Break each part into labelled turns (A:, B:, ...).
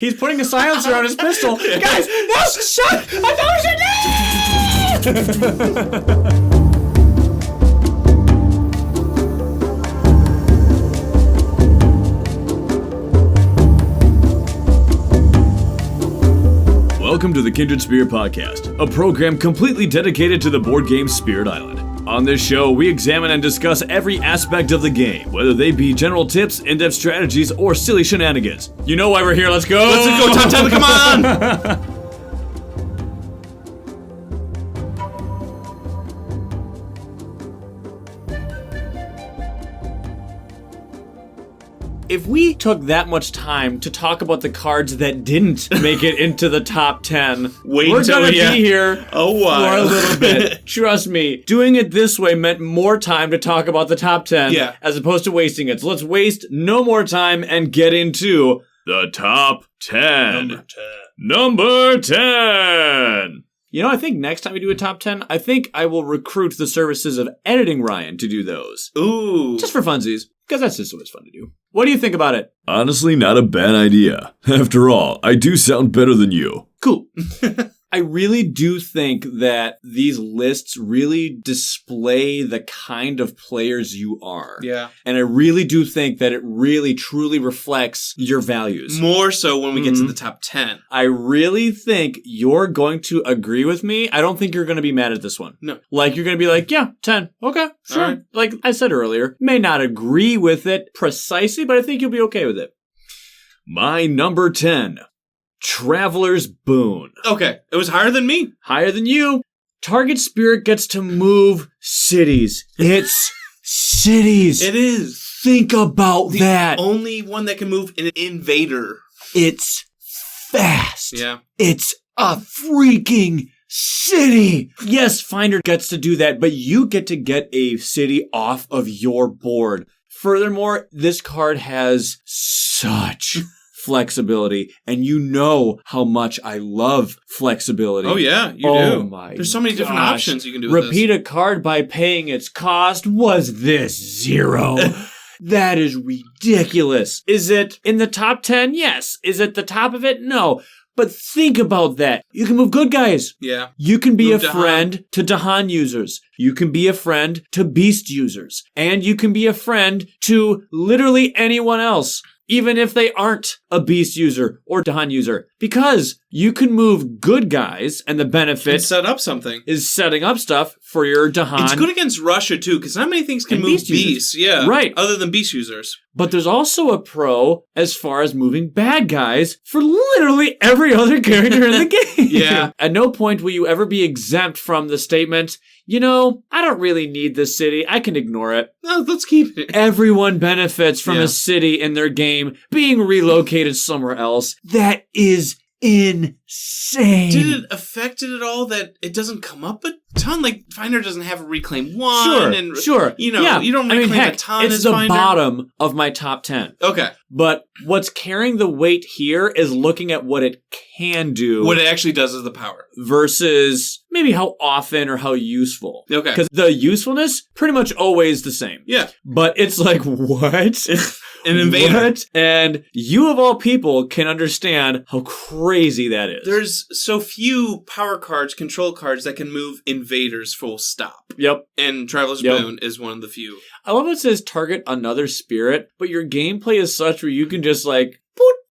A: He's putting a silencer on his pistol. Guys, no, shut! I thought we should. Welcome to the Kindred Spirit Podcast, a program completely dedicated to the board game Spirit Island. On this show, we examine and discuss every aspect of the game, whether they be general tips, in-depth strategies, or silly shenanigans. You know why we're here, let's go!
B: Let's go, top 10, come on!
A: If we took that much time to talk about the cards that didn't make it into the top 10, we're gonna be here for a little bit. Trust me, doing it this way meant more time to talk about the top 10 as opposed to wasting it. So let's waste no more time and get into the top 10. Number 10. You know, I think next time we do a top 10, I think I will recruit the services of Editing Ryan to do those.
B: Ooh.
A: Just for funsies, because that's just always fun to do. What do you think about it?
C: Honestly, not a bad idea. After all, I do sound better than you.
A: Cool. I really do think that these lists really display the kind of players you are.
B: Yeah.
A: And I really do think that it really, truly reflects your values.
B: More so when we get to the top 10.
A: I really think you're going to agree with me. I don't think you're going to be mad at this one.
B: No.
A: Like, you're going to be like, yeah, 10. Okay, sure.
B: All right.
A: Like I said earlier, may not agree with it precisely, but I think you'll be okay with it.
C: My number 10.
A: Traveler's Boon.
B: Okay, it was higher than me.
A: Higher than you. Target spirit gets to move cities. It's cities.
B: It is.
A: Think about that.
B: The only one that can move an invader.
A: It's fast.
B: Yeah.
A: It's a freaking city. Yes, Finder gets to do that, but you get to get a city off of your board. Furthermore, this card has such flexibility, and you know how much I love flexibility.
B: Oh yeah, you
A: do.
B: My There's so many different options you can do with
A: Repeat a card by paying its cost. Was this 0? That is ridiculous. Is it in the top 10? Yes. Is it the top of it? No. But think about that. You can move good guys.
B: Yeah.
A: You can be
B: move
A: a friend to Dahan users. You can be a friend to Beast users. And you can be a friend to literally anyone else, even if they aren't a Beast user or Dahan user. Because you can move good guys, and the benefit
B: and set up something
A: is setting up stuff for your Dahan.
B: It's good against Russia, too, because not many things can move Beasts. Yeah,
A: right.
B: Other than Beast users.
A: But there's also a pro as far as moving bad guys for literally every other character in the game.
B: Yeah.
A: At no point will you ever be exempt from the statement, you know, I don't really need this city. I can ignore it.
B: No, let's keep it.
A: Everyone benefits from a city in their game being relocated somewhere else. That is insane.
B: Did it affect it at all that it doesn't come up a ton? Like, Finder doesn't have a reclaim 1.
A: Sure.
B: You know, you don't reclaim a ton
A: it's
B: as
A: the
B: Finder.
A: bottom of my top 10.
B: Okay.
A: But what's carrying the weight here is looking at what it can do.
B: What it actually does is the power.
A: Versus maybe how often or how useful.
B: Okay.
A: Because the usefulness, pretty much always the same.
B: Yeah.
A: But it's like, what?
B: An invader.
A: What? And you of all people can understand how crazy that is.
B: There's so few power cards, control cards that can move invaders full stop.
A: Yep.
B: And Traveler's Boon is one of the few.
A: I love it says target another spirit, but your gameplay is such where you can just like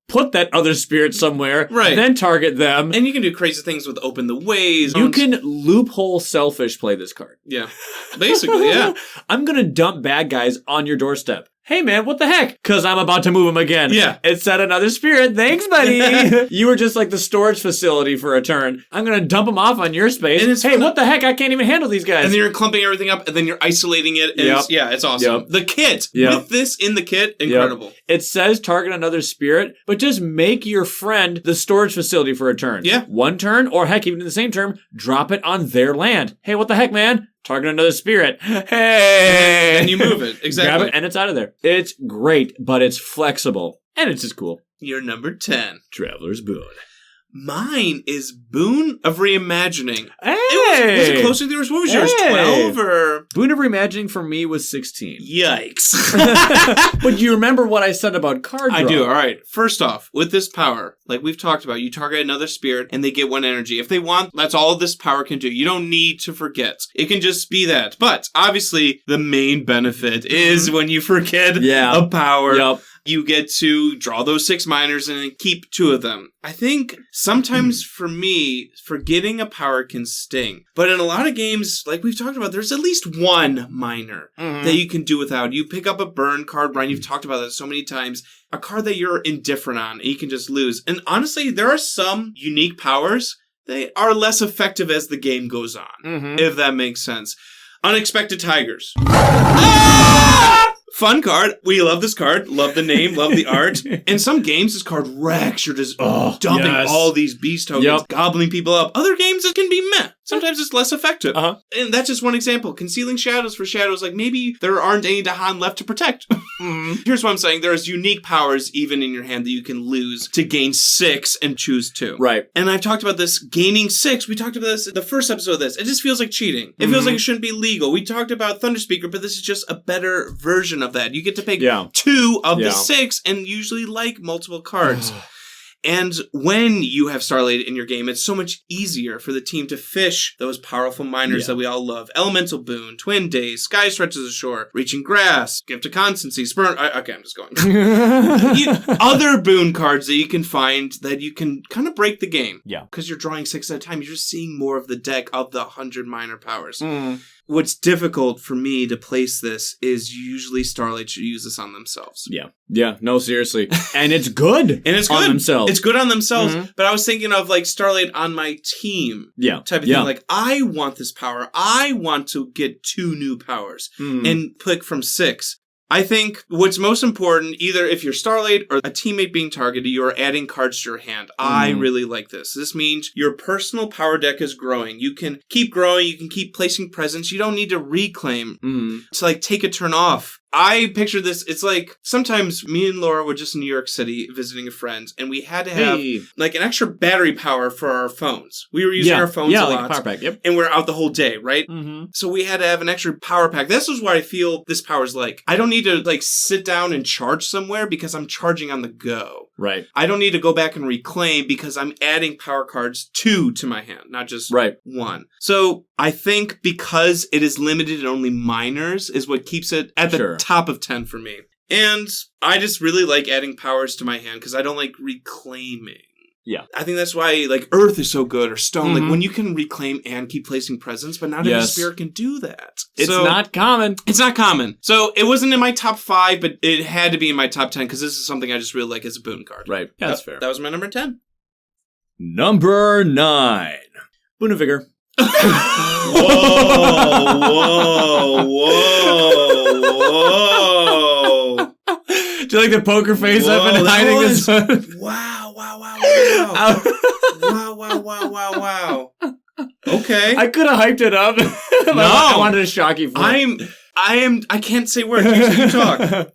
A: put that other spirit somewhere,
B: right?
A: Then target them.
B: And you can do crazy things with Open the Ways.
A: You can loophole selfish play this card.
B: Yeah. Basically, yeah.
A: I'm going to dump bad guys on your doorstep. Hey man, what the heck? Because I'm about to move them again.
B: Yeah.
A: It said another spirit. Thanks, buddy. You were just like the storage facility for a turn. I'm going to dump them off on your space. And hey, what the heck? I can't even handle these guys.
B: And then you're clumping everything up, and then you're isolating it. And it's awesome. The kit. With this in the kit, incredible.
A: It says target another spirit, but just make your friend the storage facility for a turn.
B: Yeah.
A: One turn, or heck, even in the same turn, drop it on their land. Hey, what the heck, man? Target another spirit. Hey!
B: And you move it. Exactly.
A: Grab it, and it's out of there. It's great, but it's flexible. And it's just cool.
B: Your number 10.
C: Traveler's Boon.
B: Mine is Boon of Reimagining.
A: Hey!
B: Was it closer to yours? What was yours, 12 or?
A: Boon of Reimagining for me was 16.
B: Yikes.
A: But you remember what I said about card draw.
B: I do, alright. First off, with this power, like we've talked about, you target another spirit and they get 1 energy. If they want, that's all this power can do. You don't need to forget. It can just be that. But, obviously, the main benefit is when you forget a power.
A: Yep.
B: You get to draw those 6 minors and keep 2 of them. I think sometimes for me, forgetting a power can sting. But in a lot of games, like we've talked about, there's at least 1 minor that you can do without. You pick up a burn card, Brian, you've talked about that so many times. A card that you're indifferent on and you can just lose. And honestly, there are some unique powers that are less effective as the game goes on, if that makes sense. Unexpected Tigers. Fun card. We love this card. Love the name. Love the art. In some games, this card wrecks. You're just dumping all these beast tokens, gobbling people up. Other games, it can be meh. Sometimes it's less effective. And that's just one example. Concealing shadows for shadows. Like, maybe there aren't any Dahan left to protect. Here's what I'm saying. There's unique powers even in your hand that you can lose to gain 6 and choose 2.
A: Right.
B: And I've talked about this gaining 6. We talked about this in the first episode of this. It just feels like cheating. It feels like it shouldn't be legal. We talked about Thunderspeaker, but this is just a better version of that. You get to pick 2 of the 6 and usually like multiple cards. And when you have Starlight in your game, it's so much easier for the team to fish those powerful minors that we all love. Elemental Boon, Twin Days, Sky Stretches Ashore, Reaching Grass, Gift of Constancy, Spurn... Okay, I'm just going. Other boon cards that you can find that you can kind of break the game. Yeah. Because you're drawing 6 at a time. You're just seeing more of the deck of the 100 minor powers. What's difficult for me to place this is usually Starlight should use this on themselves.
A: Yeah, no, seriously. And it's good.
B: And it's good.
A: On themselves.
B: It's good on themselves. But I was thinking of like Starlight on my team. Type of thing. Like, I want this power. I want to get 2 new powers and pick from 6. I think what's most important, either if you're Starlight or a teammate being targeted, you are adding cards to your hand. I really like this. This means your personal power deck is growing. You can keep growing. You can keep placing presents. You don't need to reclaim. To like take a turn off. I picture this, it's like, sometimes me and Laura were just in New York City visiting a friend, and we had to have, like, an extra battery power for our phones. We were using our phones a lot.
A: Like a power pack, and
B: we're out the whole day, right? So we had to have an extra power pack. This is what I feel this power's like. I don't need to, like, sit down and charge somewhere because I'm charging on the go.
A: Right.
B: I don't need to go back and reclaim because I'm adding power cards 2 to my hand, not just 1. So I think because it is limited and only minors is what keeps it at the top of 10 for me. And I just really like adding powers to my hand because I don't like reclaiming. I think that's why, like, Earth is so good, or Stone. Like, when you can reclaim and keep placing presents, but not every spirit can do that.
A: It's not common.
B: It's not common. So, it wasn't in my top 5, but it had to be in my top 10, because this is something I just really like as a boon card.
A: Right. Yeah, that's fair.
B: That was my number 10.
C: Number 9.
A: Boon of Vigor.
B: Whoa.
A: Do you like the poker face I've been hiding this one?
B: Wow. Okay.
A: I could have hyped it up. No. I wanted to shock you.
B: I can't say words. You talk.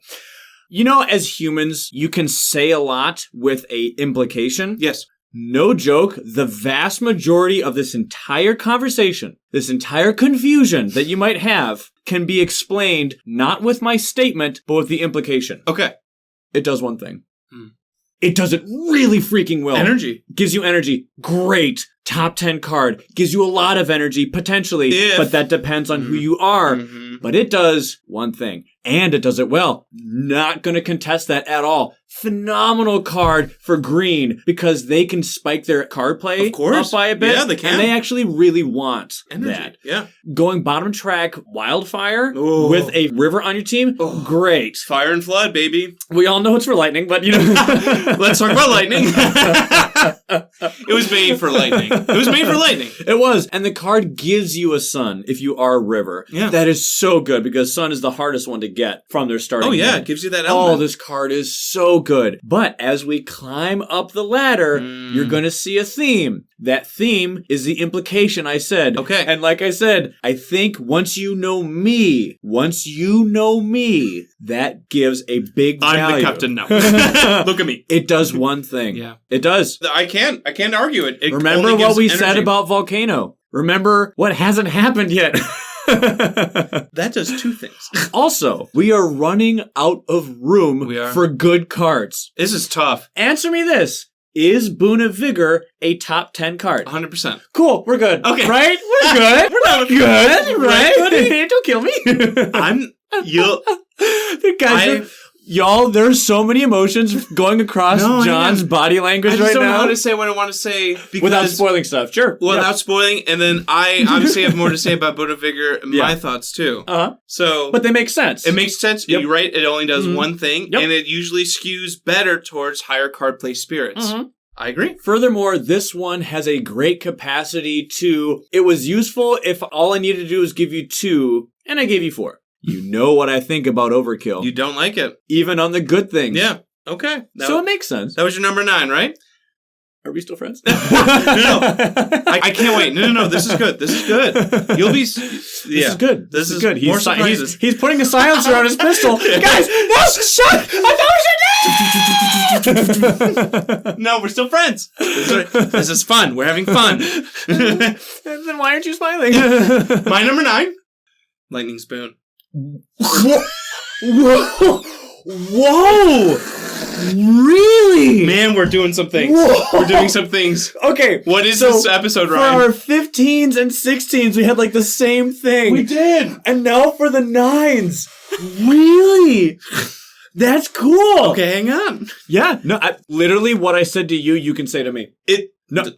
A: You know, as humans, you can say a lot with a implication.
B: Yes.
A: No joke, the vast majority of this entire conversation, this entire confusion that you might have, can be explained not with my statement, but with the implication.
B: Okay.
A: It does one thing. It does it really freaking well.
B: Energy.
A: Gives you energy. Great. Top 10 card. Gives you a lot of energy, potentially. But that depends on who you are. But it does one thing. And it does it well. Not going to contest that at all. Phenomenal card for green because they can spike their card play up by a bit.
B: Yeah, they can.
A: And they actually really want
B: energy.
A: That.
B: Yeah.
A: Going bottom track Wildfire with a river on your team. Great.
B: Fire and Flood, baby.
A: We all know it's for lightning, but you know.
B: Let's talk about lightning. It was made for lightning.
A: It was. And the card gives you a sun if you are a river.
B: Yeah.
A: That is so good because sun is the hardest one to get from their starting hand.
B: It gives you that element.
A: Oh, this card is so good. But as we climb up the ladder, you're going to see a theme. That theme is the implication I said.
B: Okay.
A: And like I said, I think once you know me, that gives a big value.
B: I'm the captain now. Look at me.
A: It does one thing.
B: Yeah.
A: It does.
B: I can't argue it.
A: Remember what we said about Volcano. Remember what hasn't happened yet.
B: That does two things.
A: Also, we are running out of room for good cards.
B: This is tough.
A: Answer me this. Is Boon of Vigor a top 10 card?
B: 100%.
A: Cool, we're good.
B: Okay.
A: Right? We're good. We're good, right? Don't kill me. Y'all, there's so many emotions going across John's body language right now. I just don't know
B: how to say what I want to say.
A: Without spoiling stuff, sure.
B: Without spoiling, and then I obviously have more to say about Boon of Vigor and my thoughts too. So,
A: but they make sense.
B: It makes sense. Yep. You're right. It only does one thing, and it usually skews better towards higher card play spirits. I agree.
A: Furthermore, this one has a great capacity to... It was useful if all I needed to do was give you 2, and I gave you 4. You know what I think about overkill.
B: You don't like it.
A: Even on the good things.
B: Yeah. Okay.
A: So it makes sense.
B: That was your number 9, right?
A: Are we still friends?
B: No. I can't wait. No. This is good. You'll be...
A: This is good.
B: This is good.
A: He's putting a silencer on his pistol. Guys, no, shut! I thought we should...
B: No, we're still friends. This is fun. We're having fun.
A: Then why aren't you smiling?
B: My number 9? Lightning Spoon.
A: Whoa! Really?
B: Man, we're doing some things.
A: Whoa.
B: We're doing some things.
A: Okay.
B: What is this episode, Ryan?
A: For our 15s and 16s, we had like the same thing.
B: We did.
A: And now for the 9s. Really? That's cool.
B: Okay, hang on.
A: Yeah. No, literally what I said to you, you can say to me.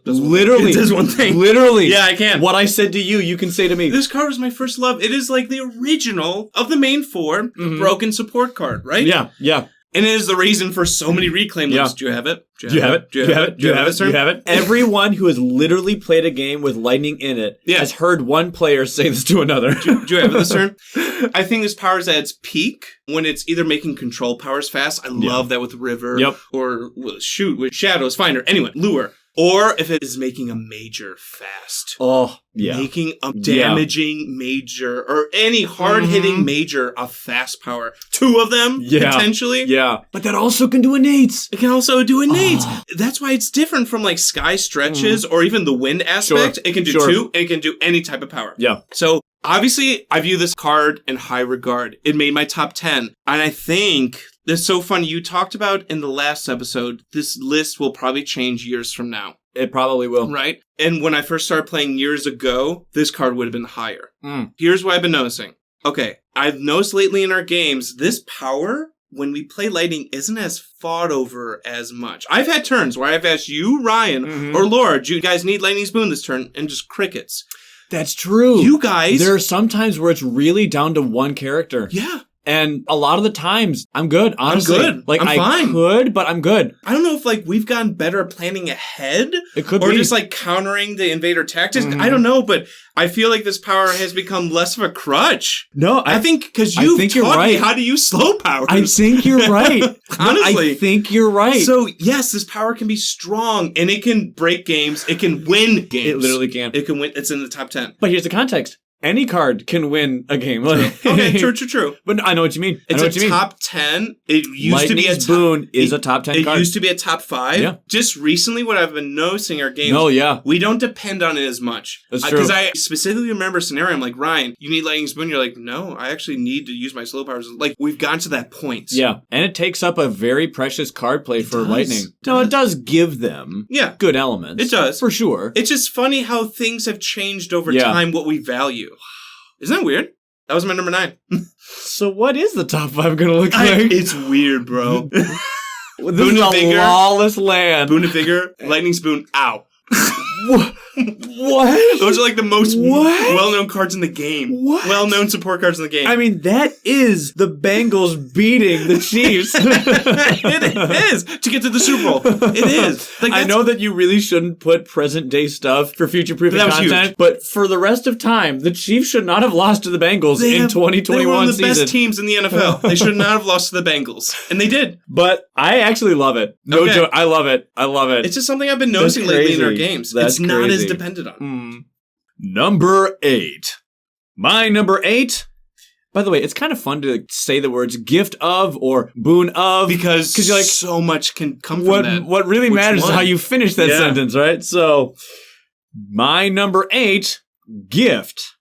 B: Literally. It does one thing.
A: Literally.
B: Yeah, I can.
A: What I said to you, you can say to me.
B: This card was my first love. It is like the original of the main 4 broken support card, right?
A: Yeah.
B: And it is the reason for so many reclaim lists. Do you have it?
A: Do you have it? Everyone who has literally played a game with lightning in it has heard one player say this to another.
B: Do you have it this turn? I think this power is at its peak when it's either making control powers fast. I love that with River. Or with Shadows, Finder. Anyway, Lure. Or if it is making a major fast.
A: Oh, yeah.
B: Making a damaging major or any hard-hitting major a fast power. 2 of them, potentially.
A: Yeah. But that also can do innates.
B: It can also do innates. That's why it's different from like Sky Stretches or even the wind aspect. It can do 2 and it can do any type of power.
A: Yeah.
B: So obviously, I view this card in high regard. It made my top 10. And I think... That's so funny. You talked about in the last episode, this list will probably change years from now.
A: It probably will.
B: Right? And when I first started playing years ago, this card would have been higher. Here's what I've been noticing. Okay, I've noticed lately in our games, this power, when we play lightning, isn't as fought over as much. I've had turns where I've asked you, Ryan, or Laura, do you guys need Lightning Spoon this turn? And just crickets.
A: That's true.
B: You guys...
A: There are some times where it's really down to one character.
B: Yeah.
A: And a lot of the times, I'm good, honestly.
B: I'm good.
A: Like,
B: I'm fine.
A: I could, but I'm good.
B: I don't know if, like, we've gotten better at planning ahead.
A: It could be.
B: Or just, like, countering the invader tactics. I don't know, but I feel like this power has become less of a crutch.
A: No,
B: I think, because you've taught me how to use slow powers.
A: I think you're right.
B: Honestly.
A: I think you're right.
B: So, yes, this power can be strong, and it can break games. It can win games.
A: It literally can.
B: It can win. It's in the top 10.
A: But here's the context. Any card can win a game.
B: Okay, true.
A: But I know what you mean.
B: It's a top 10. It used to be a
A: Boon is a top 10 card.
B: It used to be a top 5. Yeah. Just recently, what I've been noticing our games, we don't depend on it as much.
A: That's true.
B: Because I specifically remember a scenario, I'm like, Ryan, you need Lightning Spoon? You're like, no, I actually need to use my slow powers. Like, we've gotten to that point.
A: Yeah, and it takes up a very precious card play for Lightning. No, it does give them good elements.
B: It does.
A: For sure.
B: It's just funny how things have changed over time, what we value. Isn't that weird? That was my number 9.
A: So what is the top 5 going to look like?
B: It's weird, bro.
A: This is a lawless land.
B: Boon of Vigor, Lightning Spoon, ow.
A: What?
B: Those are like the most well-known cards in the game.
A: What?
B: Well-known support cards in the game.
A: I mean, that is the Bengals beating the Chiefs.
B: It is. To get to the Super Bowl. It is. Like,
A: I know that you really shouldn't put present-day stuff for future-proofing content,
B: huge.
A: but for the rest of time, the Chiefs should not have lost to the Bengals in 2021
B: They were one of the
A: season.
B: best teams in the NFL. They should not have lost to the Bengals. And they did.
A: But I actually love it. No joke. I love it. I love it.
B: It's just something I've been noticing lately in our games. It's not as dependent on.
C: Number 8.
A: My number 8. By the way, it's kind of fun to say the words gift of or boon of.
B: Because you're like, so much can come from that.
A: What really matters is how you finish that sentence, right? So, my number 8, gift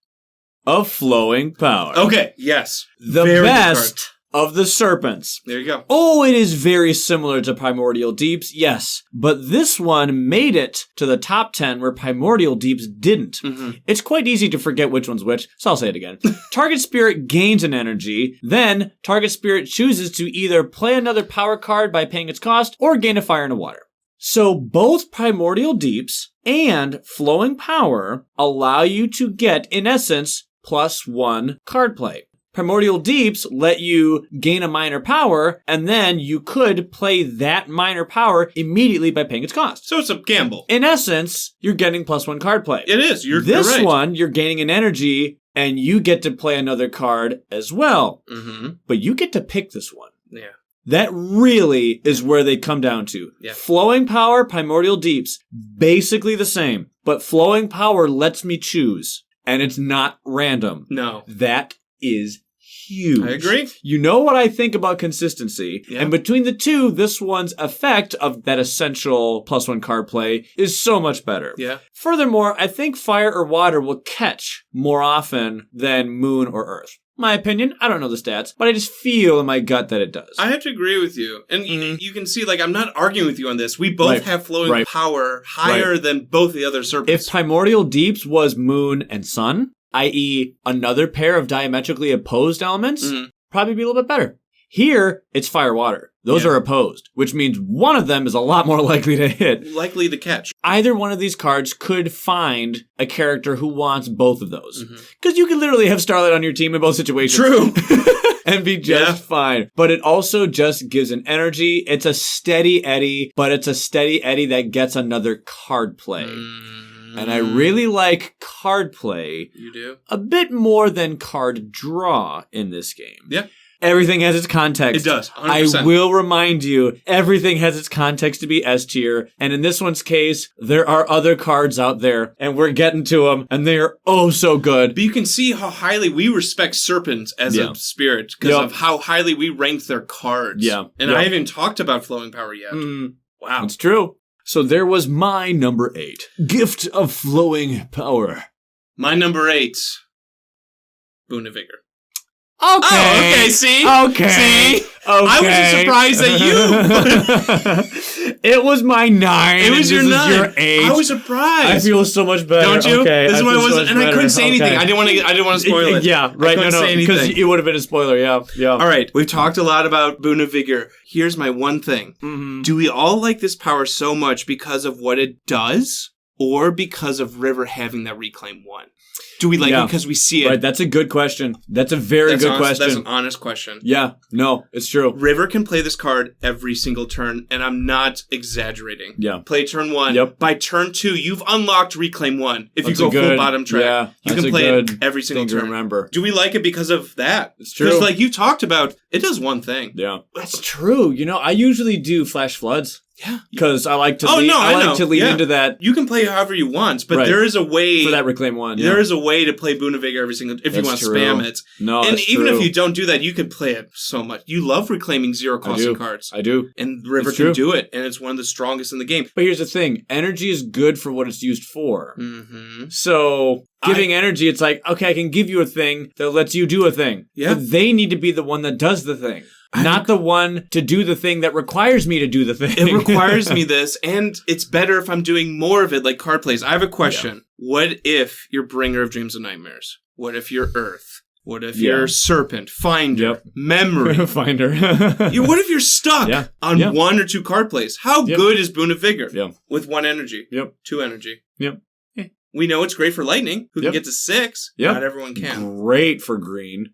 A: of flowing power.
B: Okay, yes.
A: The best of the serpents.
B: There you go.
A: Oh, it is very similar to Primordial Deeps, yes. But this one made it to the top 10 where Primordial Deeps didn't. Mm-hmm. It's quite easy to forget which one's which, so I'll say it again. Target spirit gains an energy, then target spirit chooses to either play another power card by paying its cost or gain a fire and a water. So both Primordial Deeps and Flowing Power allow you to get, in essence, +1 card play. Primordial Deeps let you gain a minor power, and then you could play that minor power immediately by paying its cost.
B: So it's a gamble.
A: In essence, you're getting +1 card play.
B: It is. You're
A: this
B: right.
A: one, you're gaining an energy, and you get to play another card as well. Mm-hmm. But you get to pick this one.
B: Yeah.
A: That really is where they come down to.
B: Yeah.
A: Flowing Power, Primordial Deeps, basically the same. But Flowing Power lets me choose, and it's not random.
B: No.
A: That is huge.
B: I agree.
A: You know what I think about consistency.
B: Yeah.
A: And between the two, this one's effect of that essential +1 card play is so much better.
B: Yeah.
A: Furthermore, I think Fire or Water will catch more often than Moon or Earth. My opinion, I don't know the stats, but I just feel in my gut that it does.
B: I have to agree with you. And you can see, like, I'm not arguing with you on this. We both have flowing power higher than both the other serpents.
A: If Primordial Deeps was Moon and Sun, i.e. another pair of diametrically opposed elements, probably be a little bit better. Here, it's fire-water. Those are opposed, which means one of them is a lot more likely to hit.
B: Likely to catch.
A: Either one of these cards could find a character who wants both of those. Because you could literally have Starlight on your team in both situations.
B: True.
A: And be just fine. But it also just gives an energy. It's a steady eddy, but it's a steady eddy that gets another card play. And I really like card play.
B: You do?
A: A bit more than card draw in this game.
B: Yeah.
A: Everything has its context.
B: It does, 100%.
A: I will remind you, everything has its context to be S tier. And in this one's case, there are other cards out there, and we're getting to them, and they are oh so good.
B: But you can see how highly we respect serpents as a spirit because of how highly we ranked their cards.
A: Yeah.
B: And I haven't talked about flowing power yet. Wow.
A: It's true. So there was my number 8. Gift of Flowing Power.
B: My number 8. Boon of Vigor.
A: Okay.
B: Oh, okay, see?
A: Okay.
B: See?
A: Okay.
B: I was surprised at you.
A: It was my 9.
B: It was your 9.
A: This is your 8.
B: I was surprised.
A: I feel so much better.
B: Don't you?
A: Okay.
B: This is what I was, and I couldn't say anything.
A: Okay.
B: I didn't want to spoil it.
A: Yeah, right.
B: I couldn't say
A: because
B: anything.
A: it would have been a spoiler. Yeah.
B: All right. We've talked a lot about Boon of Vigor. Here's my one thing. Do we all like this power so much because of what it does, or because of River having that Reclaim 1? Do we like it because we see it?
A: Right, that's a good question. That's a very good question.
B: That's an honest question.
A: Yeah, no, it's true.
B: River can play this card every single turn, and I'm not exaggerating.
A: Yeah.
B: Play turn 1.
A: Yep.
B: By turn 2, you've unlocked Reclaim 1. If
A: That's
B: you go
A: good,
B: full bottom track,
A: yeah,
B: you can play it every single turn.
A: Remember.
B: Do we like it because of that?
A: It's true.
B: Because like you talked about, it does one thing.
A: Yeah. That's true. You know, I usually do Flash Floods.
B: Yeah.
A: Because I like to lead
B: Yeah.
A: into that.
B: You can play however you want, but there is a way
A: for that Reclaim 1.
B: There is a way to play Boon of Vigor every single if you want to spam it.
A: No,
B: and
A: that's
B: even
A: true.
B: if you don't do that, you can play it so much. You love reclaiming zero costing cards.
A: I do.
B: And River can do it, and it's one of the strongest in the game.
A: But here's the thing. Energy is good for what it's used for. So giving energy, it's like, okay, I can give you a thing that lets you do a thing.
B: Yeah.
A: But they need to be the one that does the thing. Not the one to do the thing that requires me to do the thing.
B: It requires me this, and it's better if I'm doing more of it, like card plays. I have a question. Yeah. What if you're Bringer of Dreams and Nightmares? What if you're Earth? What if you're Serpent, Finder, Memory?
A: Finder.
B: What if you're stuck on 1 or 2 card plays? How good is Boon of Vigor?
A: Yeah.
B: With 1 energy.
A: Yep.
B: 2 energy.
A: Yep.
B: We know it's great for Lightning, who can get to 6. Not everyone can.
A: Great for Green.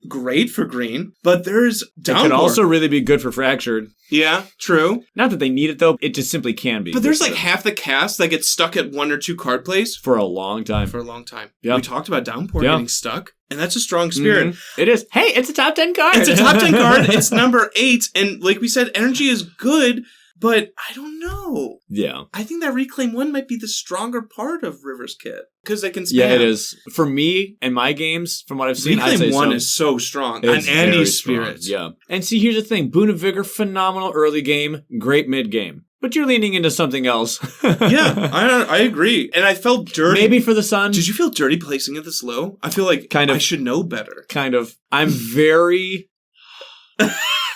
B: But there's Downpour.
A: It could also really be good for Fractured.
B: Yeah, true.
A: Not that they need it, though. It just simply can be.
B: But there's like half the cast that gets stuck at 1 or 2 card plays.
A: For a long time.
B: Yeah. We talked about Downpour getting stuck. And that's a strong spirit.
A: Mm-hmm. It is. Hey, it's a top 10 card.
B: It's a top 10 card. It's number 8. And like we said, energy is good. But I don't know.
A: Yeah.
B: I think that Reclaim 1 might be the stronger part of River's kit. Because they can spam.
A: Yeah, it is. For me, and my games, from what I've seen, I'd say
B: Reclaim 1 is so strong.
A: It's
B: on Andy's spirit.
A: Yeah. And see, here's the thing. Boon of Vigor, phenomenal early game, great mid game. But you're leaning into something else.
B: Yeah, I agree. And I felt dirty.
A: Maybe for the Sun.
B: Did you feel dirty placing it this low? I feel like I should know better.
A: Kind of. I'm very...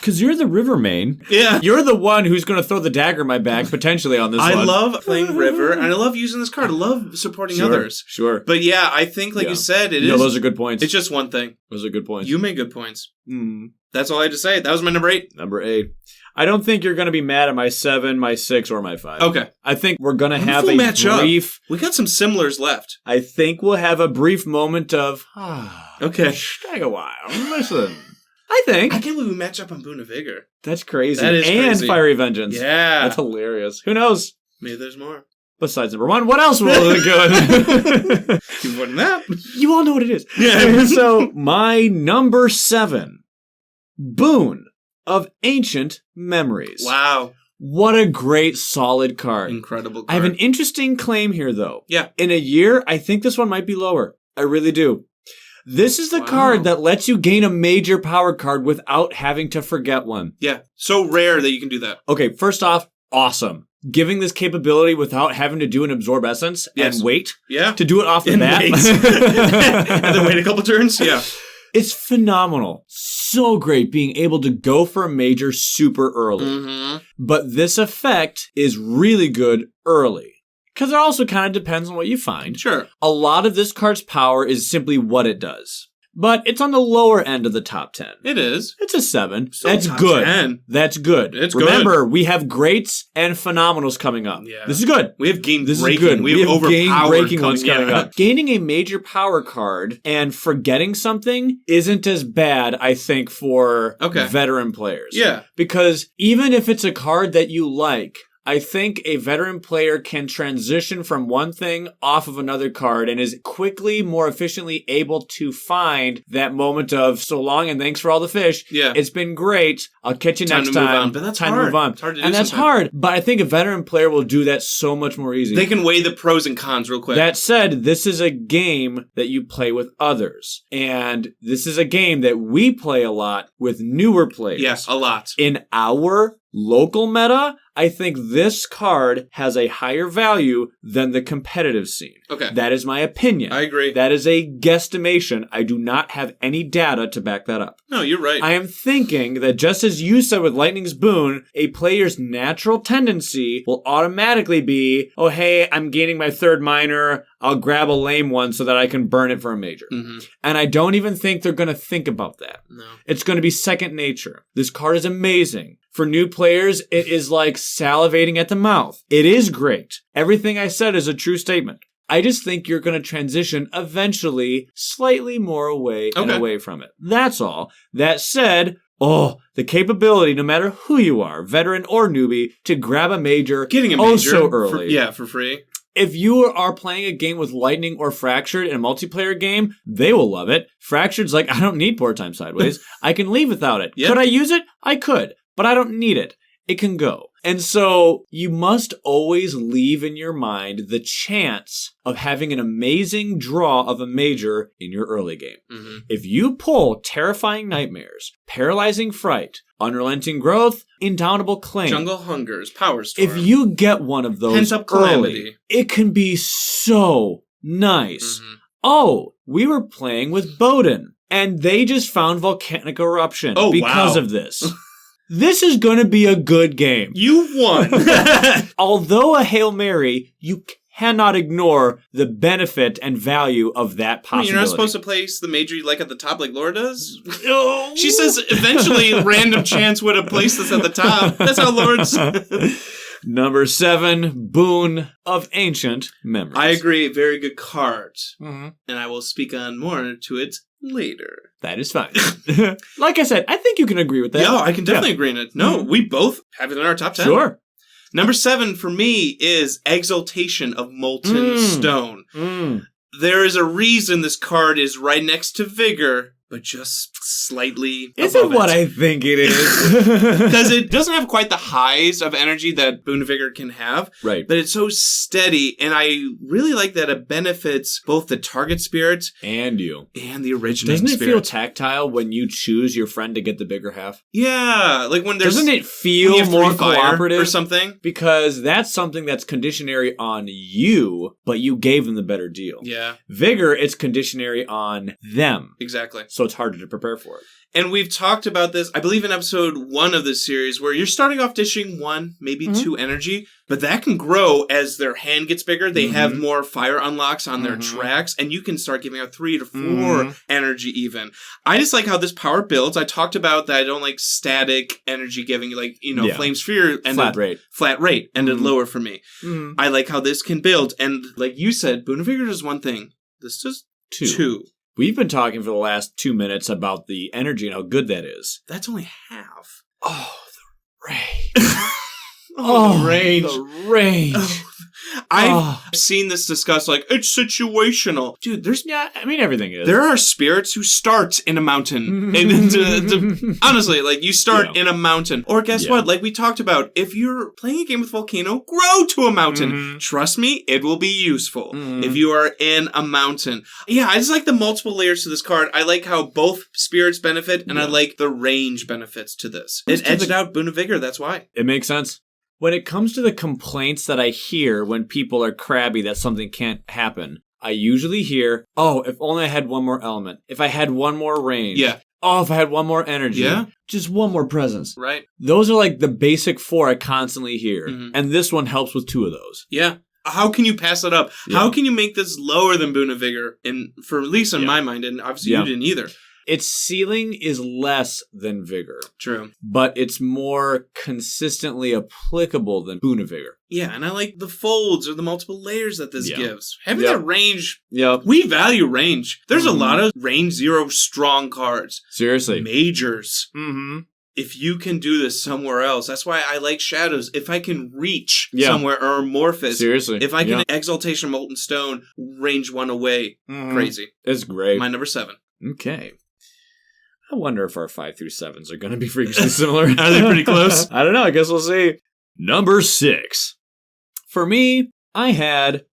A: Because you're the River main.
B: Yeah.
A: You're the one who's going to throw the dagger in my back, potentially, on this one.
B: I love playing River, and I love using this card. I love supporting others.
A: Sure.
B: But yeah, I think, like you said, it is...
A: No, those are good points.
B: It's just one thing.
A: Those are good points.
B: You made good points. That's all I had to say. That was my number 8.
A: Number 8. I don't think you're going to be mad at my 7, my 6, or my 5.
B: Okay.
A: I think we're going to have a brief...
B: We got some similars left.
A: I think we'll have a brief moment of...
B: Okay.
A: Take a while. Listen. I think.
B: I can't believe we match up on Boon of Vigor.
A: That's crazy.
B: That is
A: and
B: crazy.
A: Fiery Vengeance.
B: Yeah.
A: That's hilarious. Who knows?
B: Maybe there's more.
A: Besides number 1, what else will it go?
B: Keep more than that.
A: You all know what it is.
B: Yeah.
A: So, my number 7. Boon of Ancient Memories.
B: Wow.
A: What a great, solid card.
B: Incredible card.
A: I have an interesting claim here, though.
B: Yeah.
A: In a year, I think this one might be lower. I really do. This is the card that lets you gain a major power card without having to forget one.
B: Yeah. So rare that you can do that.
A: Okay, first off, awesome. Giving this capability without having to do an Absorb Essence and wait to do it off the bat.
B: And then wait a couple turns? Yeah.
A: It's phenomenal. So great being able to go for a major super early.
B: Mm-hmm.
A: But this effect is really good early. Because it also kind of depends on what you find.
B: Sure.
A: A lot of this card's power is simply what it does. But it's on the lower end of the top 10.
B: It is.
A: It's a 7.
B: Still
A: That's
B: top
A: good.
B: 10.
A: That's good.
B: It's
A: Remember, we have greats and phenomenals coming up.
B: Yeah.
A: This is good.
B: We have game
A: this
B: breaking.
A: Is good.
B: We have overpowered
A: breaking ones coming up. Gaining a major power card and forgetting something isn't as bad, I think, for veteran players.
B: Yeah.
A: Because even if it's a card that you like, I think a veteran player can transition from one thing off of another card and is quickly, more efficiently able to find that moment of so long and thanks for all the fish.
B: Yeah.
A: It's been great. I'll catch you next time.
B: But that's
A: time
B: hard.
A: to move on.
B: It's hard to do
A: and that's hard. But I think a veteran player will do that so much more easy.
B: They can weigh the pros and cons real quick.
A: That said, this is a game that you play with others. And this is a game that we play a lot with newer players.
B: Yes, a lot.
A: In our local meta, I think this card has a higher value than the competitive scene.
B: Okay.
A: That is my opinion.
B: I agree.
A: That is a guesstimation. I do not have any data to back that up.
B: No, you're right.
A: I am thinking that just as you said with Lightning's Boon, a player's natural tendency will automatically be, oh, hey, I'm gaining my 3rd minor. I'll grab a lame one so that I can burn it for a major.
B: Mm-hmm.
A: And I don't even think they're going to think about that.
B: No.
A: It's going to be second nature. This card is amazing. For new players, it is like salivating at the mouth. It is great. Everything I said is a true statement. I just think you're going to transition eventually slightly more away and away from it. That's all. That said, the capability, no matter who you are, veteran or newbie, to grab a major,
B: getting a major
A: so early.
B: For free.
A: If you are playing a game with Lightning or Fractured in a multiplayer game, they will love it. Fractured's like, I don't need Port Time Sideways. I can leave without it. Yep. Could I use it? I could, but I don't need it. It can go. And so you must always leave in your mind the chance of having an amazing draw of a major in your early game.
B: Mm-hmm.
A: If you pull Terrifying Nightmares, Paralyzing Fright, Unrelenting Growth, Indomitable Claim,
B: Jungle Hungers, Power Storm.
A: If you get one of those
B: Pent-Up Calamity.
A: early, it can be so nice.
B: Mm-hmm.
A: Oh, we were playing with Bowden, and they just found Volcanic Eruption because of this. This is going to be a good game.
B: You won.
A: Although a Hail Mary, you cannot ignore the benefit and value of that possibility.
B: You're not supposed to place the major like at the top like Laura does? No. She says eventually random chance would have placed this at the top. That's how Laura's...
A: Number 7, Boon of Ancient Memories.
B: I agree. Very good cards.
A: Mm-hmm.
B: And I will speak on more to it later.
A: That is fine. Like I said, I think you can agree with that.
B: Yeah, I can definitely agree on it. No, we both have it in our top 10.
A: Sure.
B: Number 7 for me is Exaltation of Molten Stone. There is a reason this card is right next to Vigor, but just slightly
A: Is it what I think it is?
B: Because it doesn't have quite the highs of energy that Boon of Vigor can have.
A: Right.
B: But it's so steady, and I really like that it benefits both the target spirit
A: and you.
B: And the original
A: Doesn't it
B: spirit.
A: feel tactile when you choose your friend to get the bigger half?
B: Yeah. Like when there's...
A: Doesn't it feel more cooperative?
B: Or something?
A: Because that's something that's conditionary on you, but you gave them the better deal.
B: Yeah.
A: Vigor, it's conditionary on them.
B: Exactly.
A: So it's harder to prepare for it.
B: And we've talked about this, I believe in episode 1 of this series, where you're starting off dishing 1, maybe 2 energy, but that can grow as their hand gets bigger. They have more fire unlocks on their tracks, and you can start giving out 3 to 4 energy even. I just like how this power builds. I talked about that I don't like static energy giving, like, Flame Sphere ended flat rate ended lower for me. I like how this can build, and like you said, Boon of Vigor does one thing. This does 2.
A: We've been talking for the last 2 minutes about the energy and how good that is.
B: That's only half.
A: Oh, the range. The range. The range.
B: I've seen this discussed like, it's situational. Dude,
A: everything is.
B: There are spirits who start in a mountain. Honestly, like, you start in a mountain. Or guess what? Like we talked about, if you're playing a game with Volcano, grow to a mountain. Trust me, it will be useful if you are in a mountain. Yeah, I just like the multiple layers to this card. I like how both spirits benefit, and I like the range benefits to this. It edged out Boon of Vigor, that's why.
A: It makes sense. When it comes to the complaints that I hear when people are crabby that something can't happen, I usually hear, if only I had one more element. If I had one more range.
B: Yeah.
A: Oh, if I had one more energy.
B: Yeah.
A: Just one more presence.
B: Right.
A: Those are like the basic 4 I constantly hear. And this one helps with 2 of those.
B: Yeah. How can you pass it up? Yeah. How can you make this lower than Boon of Vigor? And for at least in my mind, and obviously you didn't either.
A: Its ceiling is less than Vigor.
B: True.
A: But it's more consistently applicable than Boon of Vigor.
B: Yeah, and I like the folds or the multiple layers that this gives. Having that range,
A: we
B: value range. There's a lot of range 0 strong cards.
A: Seriously.
B: Majors. If you can do this somewhere else, that's why I like Shadows. If I can reach somewhere, or Amorphous.
A: Seriously.
B: If I can Exaltation Molten Stone, range 1 away. Crazy.
A: It's great.
B: My number 7.
A: Okay. I wonder if our 5 through 7s are going to be freakishly similar.
B: Are they pretty close?
A: I don't know. I guess we'll see. Number 6. For me, I had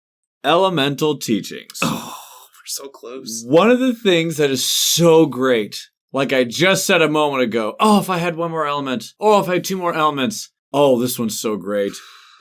A: Elemental Teachings.
B: Oh, we're so close.
A: One of the things that is so great, like I just said a moment ago, if I had one more element. If I had 2 more elements. This one's so great.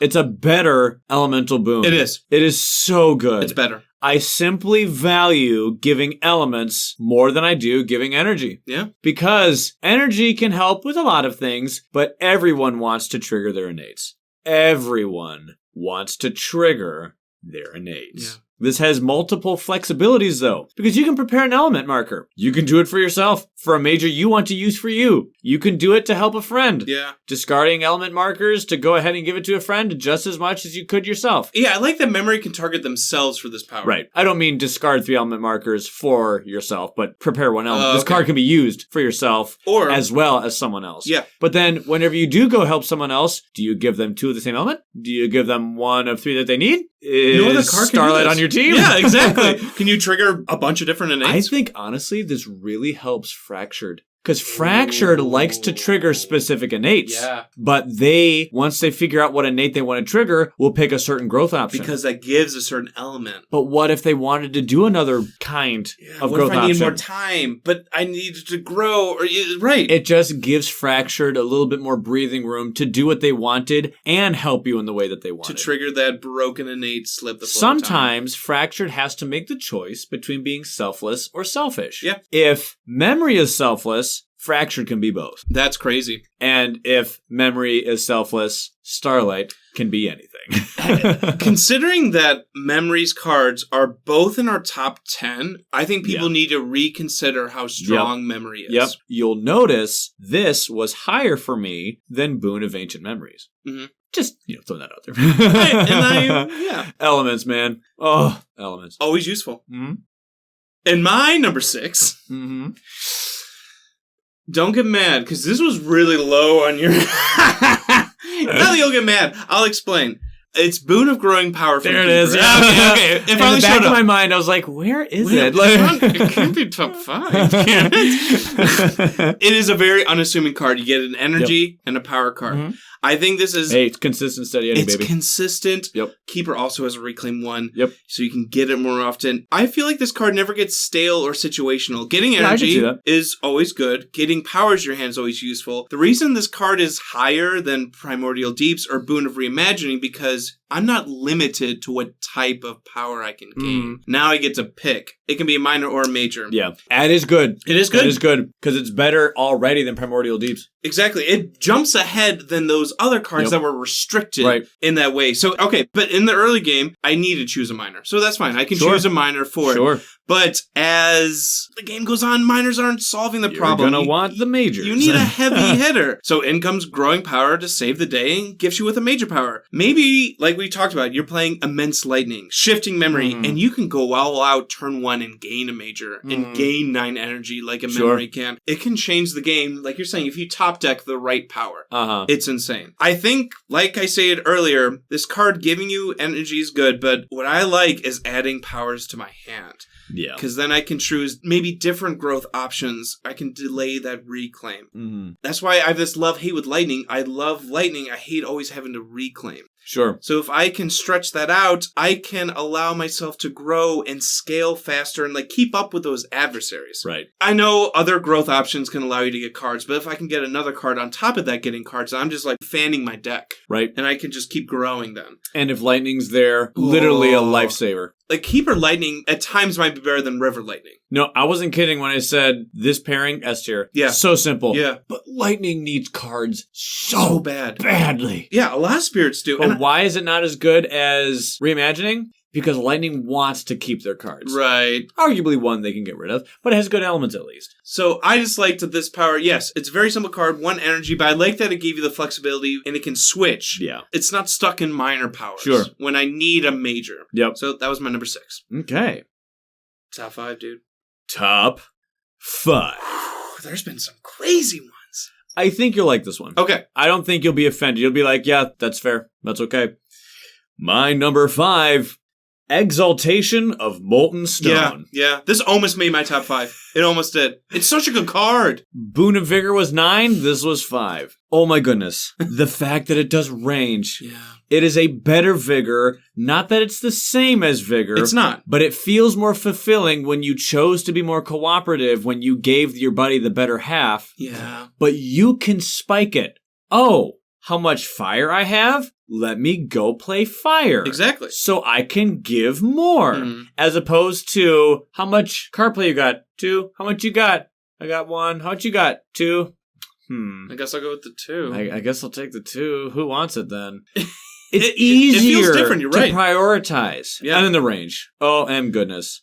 A: It's a better elemental boon.
B: It is.
A: It is so good.
B: It's better.
A: I simply value giving elements more than I do giving energy.
B: Yeah.
A: Because energy can help with a lot of things, but everyone wants to trigger their innates. Everyone wants to trigger their innates.
B: Yeah.
A: This has multiple flexibilities, though, because you can prepare an element marker. You can do it for yourself, for a major you want to use for you. You can do it to help a friend.
B: Yeah.
A: Discarding element markers to go ahead and give it to a friend just as much as you could yourself.
B: Yeah, I like that memory can target themselves for this power.
A: Right. I don't mean discard 3 element markers for yourself, but prepare 1 element. This card can be used for yourself or as well as someone else.
B: Yeah.
A: But then whenever you do go help someone else, do you give them 2 of the same element? Do you give them 1 of 3 that they need?
B: No other card
A: Starlight on your team?
B: Yeah, exactly. Can you trigger a bunch of different innates?
A: I think, honestly, this really helps Fractured. Because Fractured likes to trigger specific innates.
B: Yeah.
A: But they, once they figure out what innate they want to trigger, will pick a certain growth option.
B: Because that gives a certain element.
A: But what if they wanted to do another kind of growth option?
B: What if I need more time, but I need to grow? Right.
A: It just gives Fractured a little bit more breathing room to do what they wanted and help you in the way that they wanted.
B: To trigger that broken innate slip.
A: Sometimes Fractured has to make the choice between being selfless or selfish.
B: Yeah.
A: If memory is selfless, Fractured can be both.
B: That's crazy.
A: And if memory is selfless, Starlight can be anything.
B: Considering that Memory's cards are both in our top 10, I think people need to reconsider how strong Memory is.
A: Yep. You'll notice this was higher for me than Boon of Ancient Memories. Just, throwing that out there.
B: Yeah.
A: Elements, man. Oh, elements.
B: Always useful.
A: Mm-hmm.
B: And my number 6.
A: Mm-hmm.
B: Don't get mad, because this was really low on your... Now that you'll get mad, I'll explain. It's Boon of Growing Power from
A: There
B: Kindred.
A: it is.
B: Okay. It finally
A: in the back
B: showed
A: of my
B: up.
A: mind, I was like, where is it?
B: It can't be top 5, can it? It is a very unassuming card. You get an energy and a power card.
A: Mm-hmm.
B: I think this is...
A: Hey, it's consistent, steady Eddie, baby.
B: It's consistent.
A: Yep.
B: Keeper also has a reclaim 1.
A: Yep.
B: So you can get it more often. I feel like this card never gets stale or situational. Getting energy is always good. Getting powers in your hand is always useful. The reason this card is higher than Primordial Deeps or Boon of Reimagining because I'm not limited to what type of power I can gain. Now I get to pick. It can be a minor or a major.
A: Yeah. That is good.
B: It is good.
A: It is good because it's better already than Primordial Deeps.
B: Exactly. It jumps ahead than those other cards that were restricted in that way. So, okay, but in the early game, I need to choose a minor. So that's fine. I can choose a minor for it. But as the game goes on, minors aren't solving the problem.
A: You're going to want the majors.
B: You need a heavy hitter. So in comes Growing Power to save the day and gifts you with a major power. Maybe, like we talked about, you're playing Immense Lightning, Shifting Memory, and you can go all out turn 1 and gain a major and gain 9 energy like a memory can. It can change the game. Like you're saying, if you top deck the right power, it's insane. I think, like I said earlier, this card giving you energy is good, but what I like is adding powers to my hand.
A: Yeah.
B: Because then I can choose maybe different growth options. I can delay that reclaim.
A: Mm-hmm.
B: That's why I have this love-hate with lightning. I love lightning. I hate always having to reclaim.
A: Sure.
B: So if I can stretch that out, I can allow myself to grow and scale faster and keep up with those adversaries.
A: Right.
B: I know other growth options can allow you to get cards, but if I can get another card on top of that getting cards, I'm just fanning my deck.
A: Right.
B: And I can just keep growing then.
A: And if lightning's there, literally a lifesaver.
B: Keeper Lightning at times might be better than River Lightning.
A: No, I wasn't kidding when I said this pairing, S tier.
B: Yeah.
A: So simple.
B: Yeah.
A: But Lightning needs cards so
B: bad.
A: Badly.
B: Yeah, a lot of spirits do.
A: But why is it not as good as Reimagining? Because Lightning wants to keep their cards.
B: Right.
A: Arguably one they can get rid of, but it has good elements at least.
B: So I just liked that this power, yes, it's a very simple card, 1 energy, but I like that it gave you the flexibility and it can switch.
A: Yeah.
B: It's not stuck in minor powers.
A: Sure.
B: When I need a major.
A: Yep.
B: So that was my number 6.
A: Okay.
B: Top 5, dude.
A: Top 5.
B: There's been some crazy ones.
A: I think you'll like this one.
B: Okay.
A: I don't think you'll be offended. You'll be like, yeah, that's fair. That's okay. My number 5. Exaltation of Molten Stone.
B: Yeah. This almost made my top 5. It almost did. It's such a good card.
A: Boon of Vigor was 9. This was 5. Oh my goodness. The fact that it does range.
B: Yeah.
A: It is a better Vigor. Not that it's the same as Vigor.
B: It's not.
A: But it feels more fulfilling when you chose to be more cooperative, when you gave your buddy the better half.
B: Yeah.
A: But you can spike it. Oh, how much fire I have? Let me go play fire.
B: Exactly.
A: So I can give more. As opposed to, how much card play you got? 2. How much you got? I got 1. How much you got? 2.
B: I guess I'll go with the 2.
A: I guess I'll take the 2. Who wants it then? It's easier
B: it feels different, you're right.
A: to prioritize.
B: Yeah.
A: And then the range. Oh, and goodness.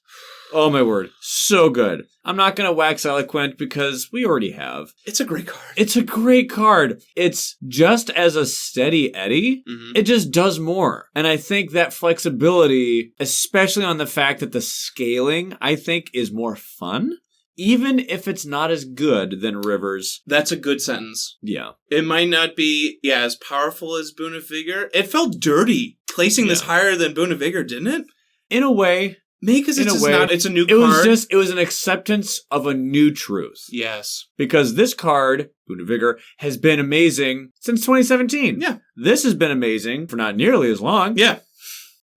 A: Oh my word. So good. I'm not going to wax eloquent because we already have.
B: It's a great card.
A: It's a great card. It's just as a steady Eddie. It just does more. And I think that flexibility, especially on the fact that the scaling, I think, is more fun. Even if it's not as good than Rivers.
B: That's a good sentence.
A: Yeah.
B: It might not be, as powerful as Boon of Vigor. It felt dirty placing this higher than Boon of Vigor, didn't it?
A: In a way.
B: Because it's a new
A: card.
B: It
A: was an acceptance of a new truth.
B: Yes.
A: Because this card, Boon of Vigor, has been amazing since 2017.
B: Yeah.
A: This has been amazing for not nearly as long.
B: Yeah.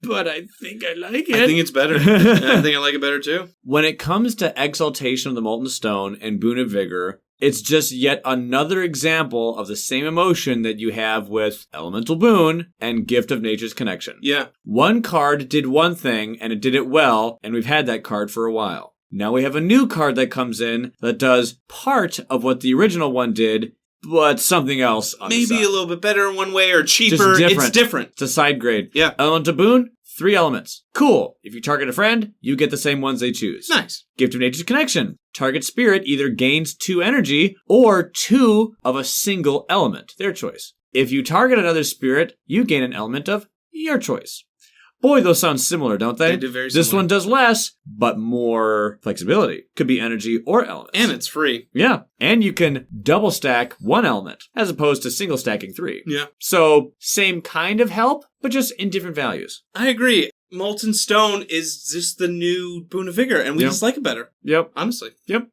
A: But I think I like it.
B: I think it's better. I think I like it better too.
A: When it comes to Exaltation of the Molten Stone and Boon of Vigor, it's just yet another example of the same emotion that you have with Elemental Boon and Gift of Nature's Connection.
B: Yeah.
A: One card did one thing, and it did it well, and we've had that card for a while. Now we have a new card that comes in that does part of what the original one did, but something else on the side.
B: Maybe a little bit better in one way or cheaper.
A: It's different. It's a side grade.
B: Yeah.
A: Elemental Boon, 3 elements. Cool. If you target a friend, you get the same ones they choose.
B: Nice.
A: Gift of Nature's Connection. Target spirit either gains 2 energy or 2 of a single element. Their choice. If you target another spirit, you gain an element of your choice. Boy, those sound similar, don't they?
B: They do very similar.
A: This one does less, but more flexibility. Could be energy or elements.
B: And it's free.
A: Yeah. And you can double stack one element, as opposed to single stacking 3.
B: Yeah.
A: So, same kind of help, but just in different values.
B: I agree. Molten Stone is just the new Boon of Vigor, and we just like it better.
A: Yep.
B: Honestly.
A: Yep.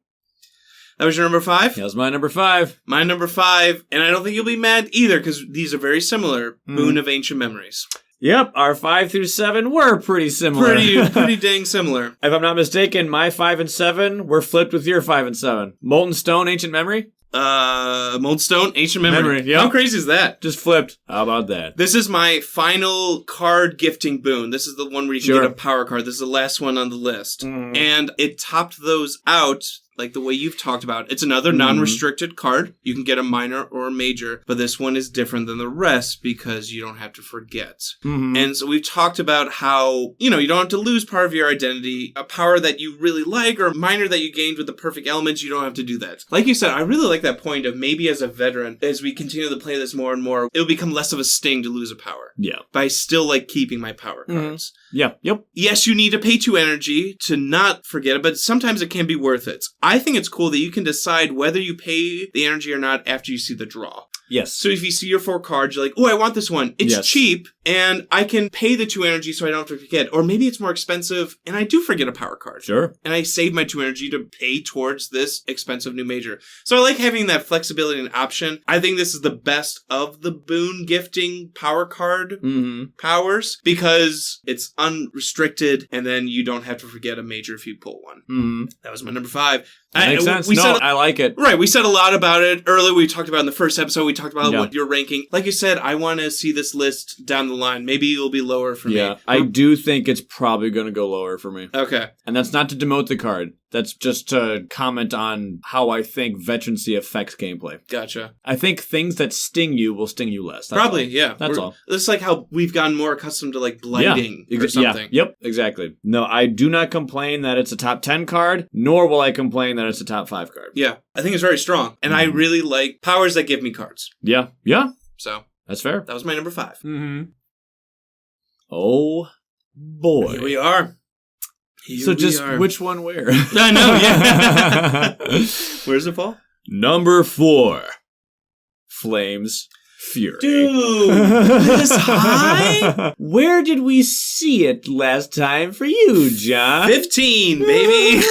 B: That was your number 5?
A: That was my number 5.
B: My number 5, and I don't think you'll be mad either, because these are very similar. Boon of Ancient Memories.
A: Yep, our 5 through 7 were pretty similar.
B: Pretty dang similar.
A: If I'm not mistaken, my 5 and 7 were flipped with your 5 and 7. Molten Stone, Ancient Memory?
B: Molten Stone, Ancient Memory.
A: Yep.
B: How crazy is that?
A: Just flipped. How about that?
B: This is my final card gifting boon. This is the one where you can get a power card. This is the last one on the list. And it topped those out like the way you've talked about. It's another non-restricted card. You can get a minor or a major, but this one is different than the rest because you don't have to forget. And so we've talked about how, you don't have to lose part of your identity. A power that you really like or a minor that you gained with the perfect elements, you don't have to do that. Like you said, I really like that point of maybe as a veteran, as we continue to play this more and more, it'll become less of a sting to lose a power.
A: Yeah.
B: But I still like keeping my power cards.
A: Yeah. Yep.
B: Yes, you need to pay 2 energy to not forget it, but sometimes it can be worth it. I think it's cool that you can decide whether you pay the energy or not after you see the draw.
A: Yes.
B: So if you see your 4 cards, you're like, oh, I want this one. It's cheap, and I can pay the 2 energy so I don't have to forget. Or maybe it's more expensive, and I do forget a power card.
A: Sure.
B: And I save my 2 energy to pay towards this expensive new major. So I like having that flexibility and option. I think this is the best of the boon gifting power card powers because it's unrestricted, and then you don't have to forget a major if you pull one. That was my number 5.
A: That makes sense. I like it.
B: Right. We said a lot about it earlier. We talked about in the first episode. We talked about what you're ranking. Like you said, I want to see this list down the line. Maybe it'll be lower for me.
A: Yeah, I do think it's probably going to go lower for me.
B: Okay.
A: And that's not to demote the card. That's just to comment on how I think veterancy affects gameplay.
B: Gotcha.
A: I think things that sting you will sting you less. That's
B: probably,
A: all.
B: yeah.
A: That's all.
B: It's like how we've gotten more accustomed to like blinding or something.
A: Yeah. Yep, exactly. No, I do not complain that it's a top 10 card, nor will I complain that it's a top 5 card.
B: Yeah. I think it's very strong. And I really like powers that give me cards.
A: Yeah. Yeah.
B: So.
A: That's fair.
B: That was my number 5.
A: Oh, boy.
B: Here we are.
A: Which one where?
B: I know, yeah. Where's it fall?
A: Number 4. Flames Fury.
B: Dude, this high?
A: Where did we see it last time for you, John?
B: 15, baby.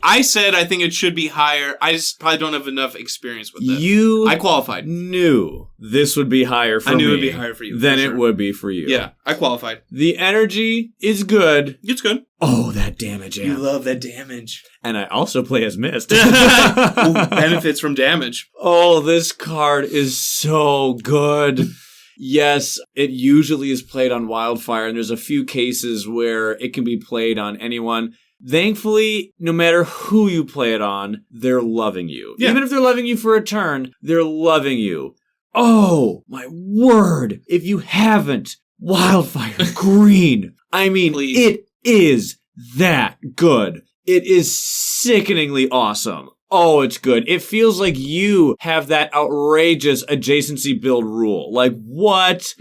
B: I said I think it should be higher. I just probably don't have enough experience with it. I qualified.
A: Knew this would be higher for me.
B: I knew it would be higher for you.
A: Than it would be for you.
B: Yeah, I qualified.
A: The energy is good.
B: It's good.
A: Oh, that damage amp.
B: You love that damage.
A: And I also play as Mist.
B: Benefits from damage.
A: Oh, this card is so good. Yes, it usually is played on Wildfire, and there's a few cases where it can be played on anyone. Thankfully, no matter who you play it on, they're loving you. Yeah. Even if they're loving you for a turn, they're loving you. Oh, my word. If you haven't, Wildfire Green. I mean, It is that good. It is sickeningly awesome. Oh, it's good. It feels like you have that outrageous adjacency build rule. Like, what?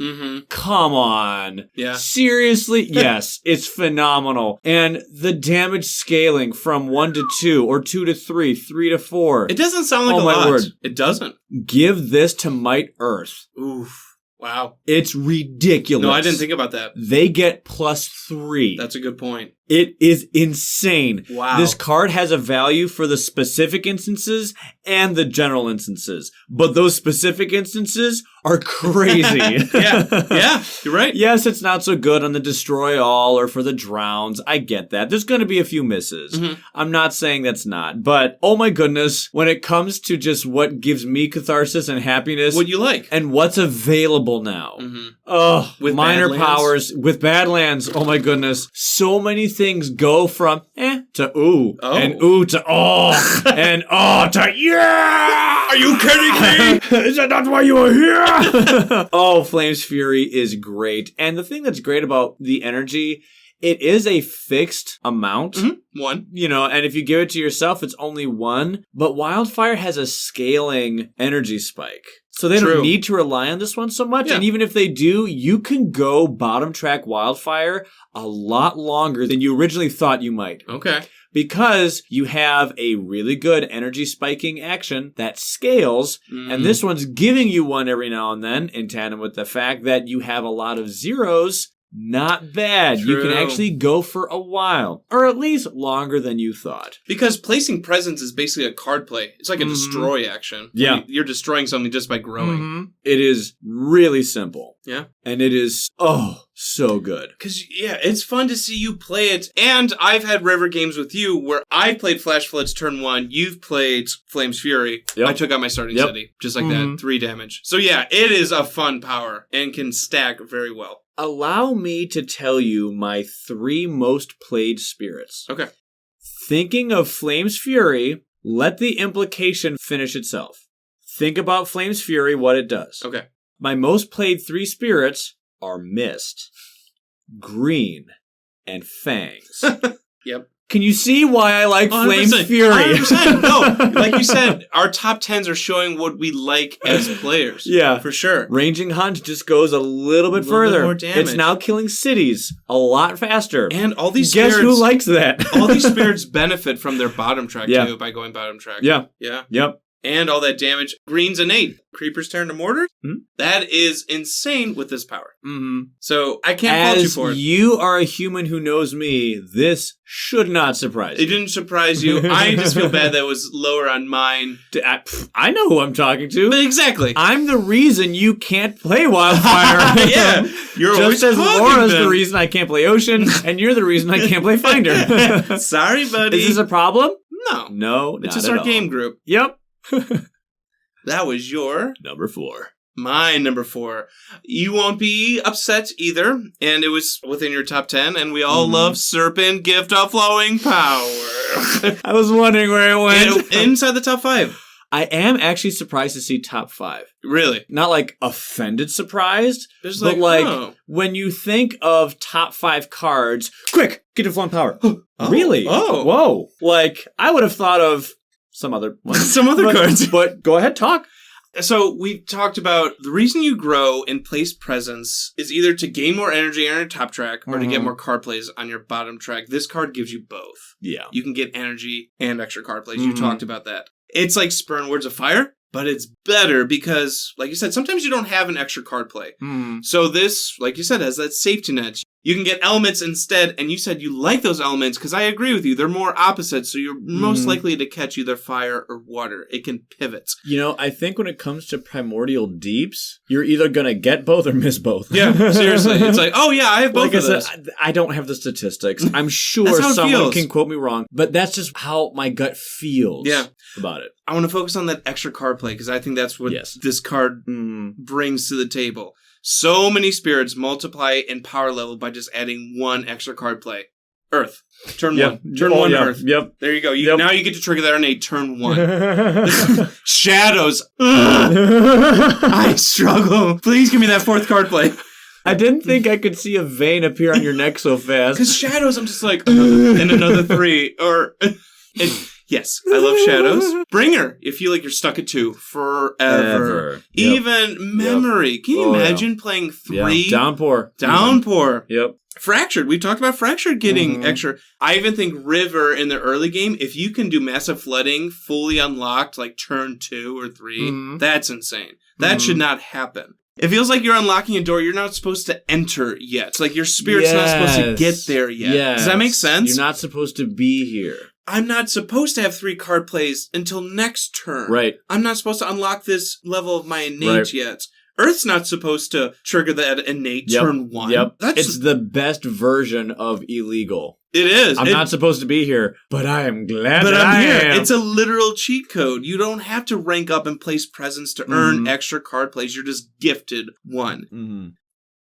A: Come on.
B: Yeah.
A: Seriously? Yes, it's phenomenal. And the damage scaling from 1 to 2, or 2 to 3, 3 to 4.
B: It doesn't sound like a lot. Word. It doesn't.
A: Give this to Might Earth.
B: Oof. Wow.
A: It's ridiculous.
B: No, I didn't think about that.
A: They get +3.
B: That's a good point.
A: It is insane.
B: Wow.
A: This card has a value for the specific instances and the general instances. But those specific instances are crazy.
B: Yeah, you're right.
A: Yes, it's not so good on the Destroy All or for the Drowns. I get that. There's going to be a few misses. I'm not saying that's not. But, oh my goodness, when it comes to just what gives me catharsis and happiness.
B: What you like.
A: And what's available now. With minor powers. With Badlands. Oh my goodness. So many things go from to ooh. Oh. And ooh to oh. And oh to yeah!
B: Are you kidding me?
A: Is that not why you are here? Oh, Flames Fury is great. And the thing that's great about the energy, it is a fixed amount.
B: 1.
A: And if you give it to yourself, it's only 1. But Wildfire has a scaling energy spike. So they don't need to rely on this one so much. Yeah. And even if they do, you can go bottom track Wildfire a lot longer than you originally thought you might.
B: Okay.
A: Because you have a really good energy spiking action that scales, and this one's giving you one every now and then, in tandem with the fact that you have a lot of zeros. Not bad. True. You can actually go for a while, or at least longer than you thought.
B: Because placing presence is basically a card play. It's like a destroy action.
A: Yeah.
B: You're destroying something just by growing.
A: It is really simple.
B: Yeah.
A: And it is, so good.
B: Because, it's fun to see you play it. And I've had river games with you where I played Flash Floods turn 1. You've played Flames Fury. Yep. I took out my starting city. Just like that. 3 damage. So yeah, it is a fun power and can stack very well.
A: Allow me to tell you my 3 most played spirits.
B: Okay.
A: Thinking of Flames Fury, let the implication finish itself. Think about Flames Fury, what it does.
B: Okay.
A: My most played 3 spirits are Mist, Green, and Fangs.
B: Yep.
A: Can you see why I like Flames Fury?
B: 100%. No, like you said, our top 10s are showing what we like as players.
A: Yeah.
B: For sure.
A: Ranging Hunt just goes a little bit further.
B: More damage.
A: It's now killing cities a lot faster.
B: And all these
A: spirits... Guess who likes that?
B: All these spirits benefit from their bottom track, too, by going bottom track.
A: Yeah.
B: Yeah.
A: Yep.
B: And all that damage. Green's innate. Creepers turn to mortars. That is insane with this power. So I can't fault you for it.
A: As you are a human who knows me, this should not surprise you.
B: It didn't surprise you. I just feel bad that it was lower on mine.
A: I know who I'm talking to.
B: But exactly.
A: I'm the reason you can't play Wildfire.
B: Yeah. You're
A: just as Laura's the reason I can't play Ocean, and you're the reason I can't play Finder.
B: Sorry, buddy.
A: Is this a problem?
B: No.
A: No,
B: it's just our game group.
A: Yep.
B: That was your
C: number 4.
B: My number 4. You won't be upset either, and it was within your top 10, and we all love Serpent Gift of Flowing Power.
A: I was wondering where it went.
B: Inside the top 5.
A: I am actually surprised to see top 5.
B: Really?
A: Not like offended surprised, but like when you think of top 5 cards, quick, Gift of Flowing Power. Really?
B: Oh.
A: Whoa. Like, I would have thought of some other ones.
B: Some other cards.
A: But go ahead, talk.
B: So we talked about the reason you grow in place presence is either to gain more energy on your top track or to get more card plays on your bottom track. This card gives you both.
A: Yeah.
B: You can get energy and extra card plays. You talked about that. It's like Spurn Words of Fire, but it's better because, like you said, sometimes you don't have an extra card play. So this, like you said, has that safety net. You can get elements instead, and you said you like those elements because I agree with you. They're more opposites, so you're most likely to catch either fire or water. It can pivot.
A: You know, I think when it comes to Primordial Deeps, you're either going to get both or miss both.
B: Yeah, seriously. It's like, oh yeah, I have both of those.
A: I don't have the statistics. I'm sure someone can quote me wrong, but that's just how my gut feels about it.
B: I want to focus on that extra card play because I think that's what this card brings to the table. So many spirits multiply in power level by just adding 1 extra card play. Earth. Turn 1. Turn 1 Earth.
A: Yep.
B: There you go. Now you get to trigger that on a turn 1. Shadows. I struggle. Please give me that 4th card play.
A: I didn't think I could see a vein appear on your neck so fast.
B: Because shadows, I'm just like, and another 3. Or... Yes, I love shadows. Bringer, you feel like you're stuck at 2 forever. Even memory. Can you imagine playing 3?
A: Downpour.
B: Yep. Fractured. We talked about Fractured getting extra. I even think River in the early game, if you can do Massive Flooding fully unlocked, like turn 2 or 3, that's insane. That should not happen. It feels like you're unlocking a door you're not supposed to enter yet. It's like your spirit's not supposed to get there yet. Does that make sense?
A: You're not supposed to be here.
B: I'm not supposed to have 3 card plays until next turn.
A: Right.
B: I'm not supposed to unlock this level of my innate yet. Earth's not supposed to trigger that innate turn 1.
A: Yep. It's the best version of illegal.
B: It is.
A: I'm not supposed to be here, but I am glad that
B: I'm
A: here.
B: Am. It's a literal cheat code. You don't have to rank up and place presence to earn extra card plays. You're just gifted 1.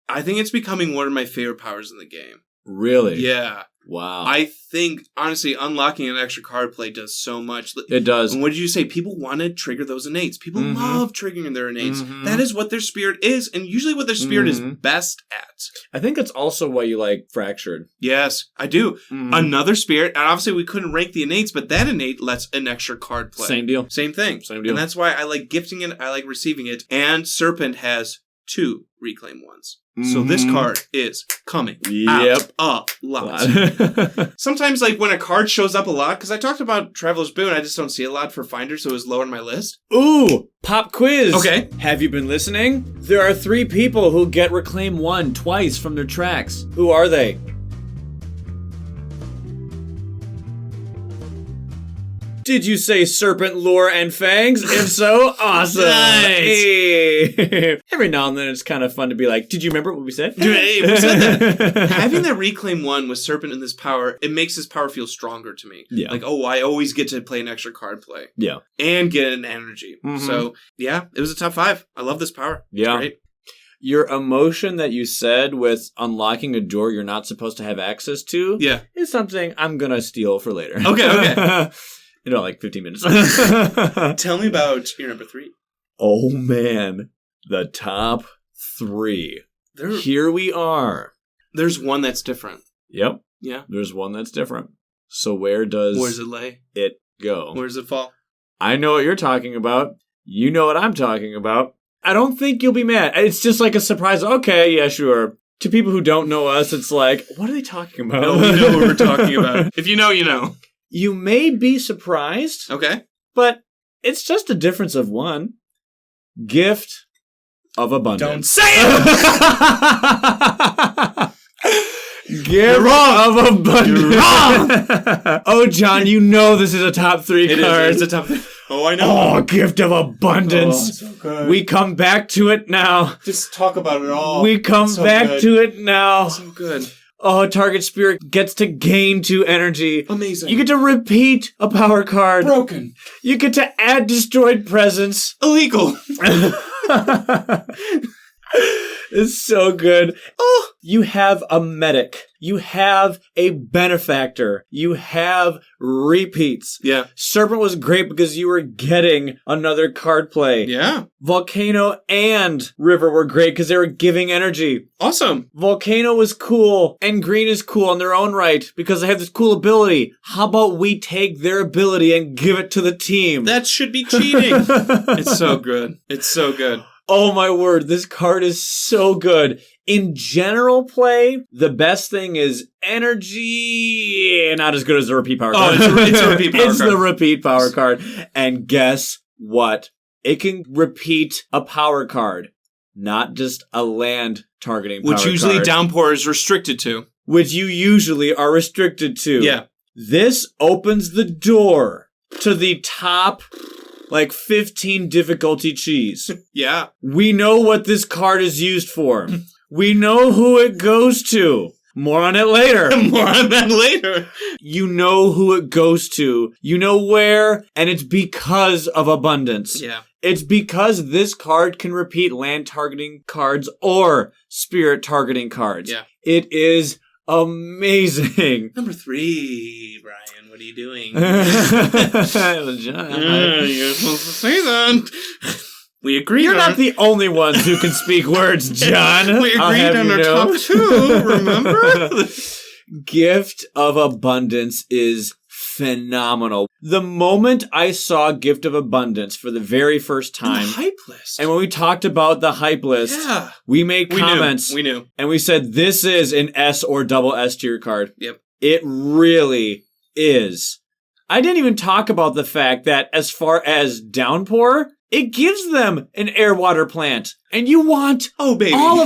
B: I think it's becoming one of my favorite powers in the game.
A: Really?
B: Yeah.
A: Wow.
B: I think, honestly, unlocking an extra card play does so much.
A: It does.
B: And what did you say? People want to trigger those innates. People love triggering their innates. That is what their spirit is, and usually what their spirit is best at.
A: I think it's also why you like Fractured.
B: Yes, I do. Another spirit, and obviously we couldn't rank the innates, but that innate lets an extra card play.
A: Same deal.
B: Same thing.
A: Same deal.
B: And that's why I like gifting it, I like receiving it, and Serpent has 2 reclaim ones. So this card is coming out a lot. Sometimes, like, when a card shows up a lot, because I talked about Traveler's Boon, I just don't see a lot for Finder, so it was low on my list.
A: Ooh, pop quiz.
B: Okay.
A: Have you been listening? There are 3 people who get Reclaim 1 twice from their tracks. Who are they? Did you say Serpent, Lure, and Fangs? If so, awesome.
B: Nice.
A: Hey. Every now and then it's kind of fun to be like, did you remember what we said?
B: Hey, we said that. Having that Reclaim 1 with Serpent in this power, it makes his power feel stronger to me.
A: Yeah.
B: Like, I always get to play an extra card play.
A: Yeah.
B: And get an energy. So, yeah, it was a top 5. I love this power.
A: Yeah.
B: It's great.
A: Your emotion that you said with unlocking a door you're not supposed to have access to is something I'm going to steal for later.
B: Okay.
A: In about like 15 minutes.
B: Tell me about your number 3.
A: Oh, man. The top 3. Here we are.
B: There's one that's different.
A: Yep.
B: Yeah.
A: There's one that's different. So where's
B: it lay?
A: It go?
B: Where does it fall?
A: I know what you're talking about. You know what I'm talking about. I don't think you'll be mad. It's just like a surprise. Okay, yeah, sure. To people who don't know us, it's like, what are they talking about?
B: No, we know what we're talking about. If you know, you know.
A: You may be surprised.
B: Okay.
A: But it's just a difference of 1. Gift of Abundance.
B: Don't say it!
A: Gift of Abundance. You're wrong! Oh, John, you know this is a top 3 card.
B: It's a top 3. Oh, I know.
A: Oh, Gift of Abundance.
B: Oh, so good.
A: We come back to it now.
B: Just talk about it all.
A: We come back to it now.
B: So good.
A: Oh, target spirit gets to gain 2 energy.
B: Amazing.
A: You get to repeat a power card.
B: Broken.
A: You get to add destroyed presence.
B: Illegal.
A: It's so good. Oh, you have a medic. You have a benefactor. You have repeats.
B: Yeah.
A: Serpent was great because you were getting another card play.
B: Yeah.
A: Volcano and River were great because they were giving energy.
B: Awesome.
A: Volcano was cool, and Green is cool on their own right because they have this cool ability. How about we take their ability and give it to the team?
B: That should be cheating. It's so good. It's so good.
A: Oh my word, this card is so good. In general play, the best thing is energy. Not as good as the repeat power card.
B: Oh, it's a repeat power card.
A: It's the repeat power card. And guess what? It can repeat a power card, not just a land targeting power card.
B: Which usually Downpour is restricted to.
A: Which you usually are restricted to.
B: Yeah.
A: This opens the door to the top 15 difficulty cheese.
B: Yeah.
A: We know what this card is used for. We know who it goes to. More on it later.
B: More on that later.
A: You know who it goes to. You know where, and it's because of Abundance.
B: Yeah.
A: It's because this card can repeat land targeting cards or spirit targeting cards.
B: Yeah.
A: It is amazing.
B: Number 3, Brian. What are you doing?
A: John,
B: you're supposed to say that. We agreed.
A: You're not the only ones who can speak words, John.
B: We agreed on our top 2, remember?
A: Gift of Abundance is phenomenal. The moment I saw Gift of Abundance for the very first time,
B: the hype list,
A: and when we talked about the hype list, we made comments.
B: We knew.
A: And we said this is an S or double S tier card.
B: Yep.
A: It really is. I didn't even talk about the fact that as far as Downpour, it gives them an air water plant. And you want all of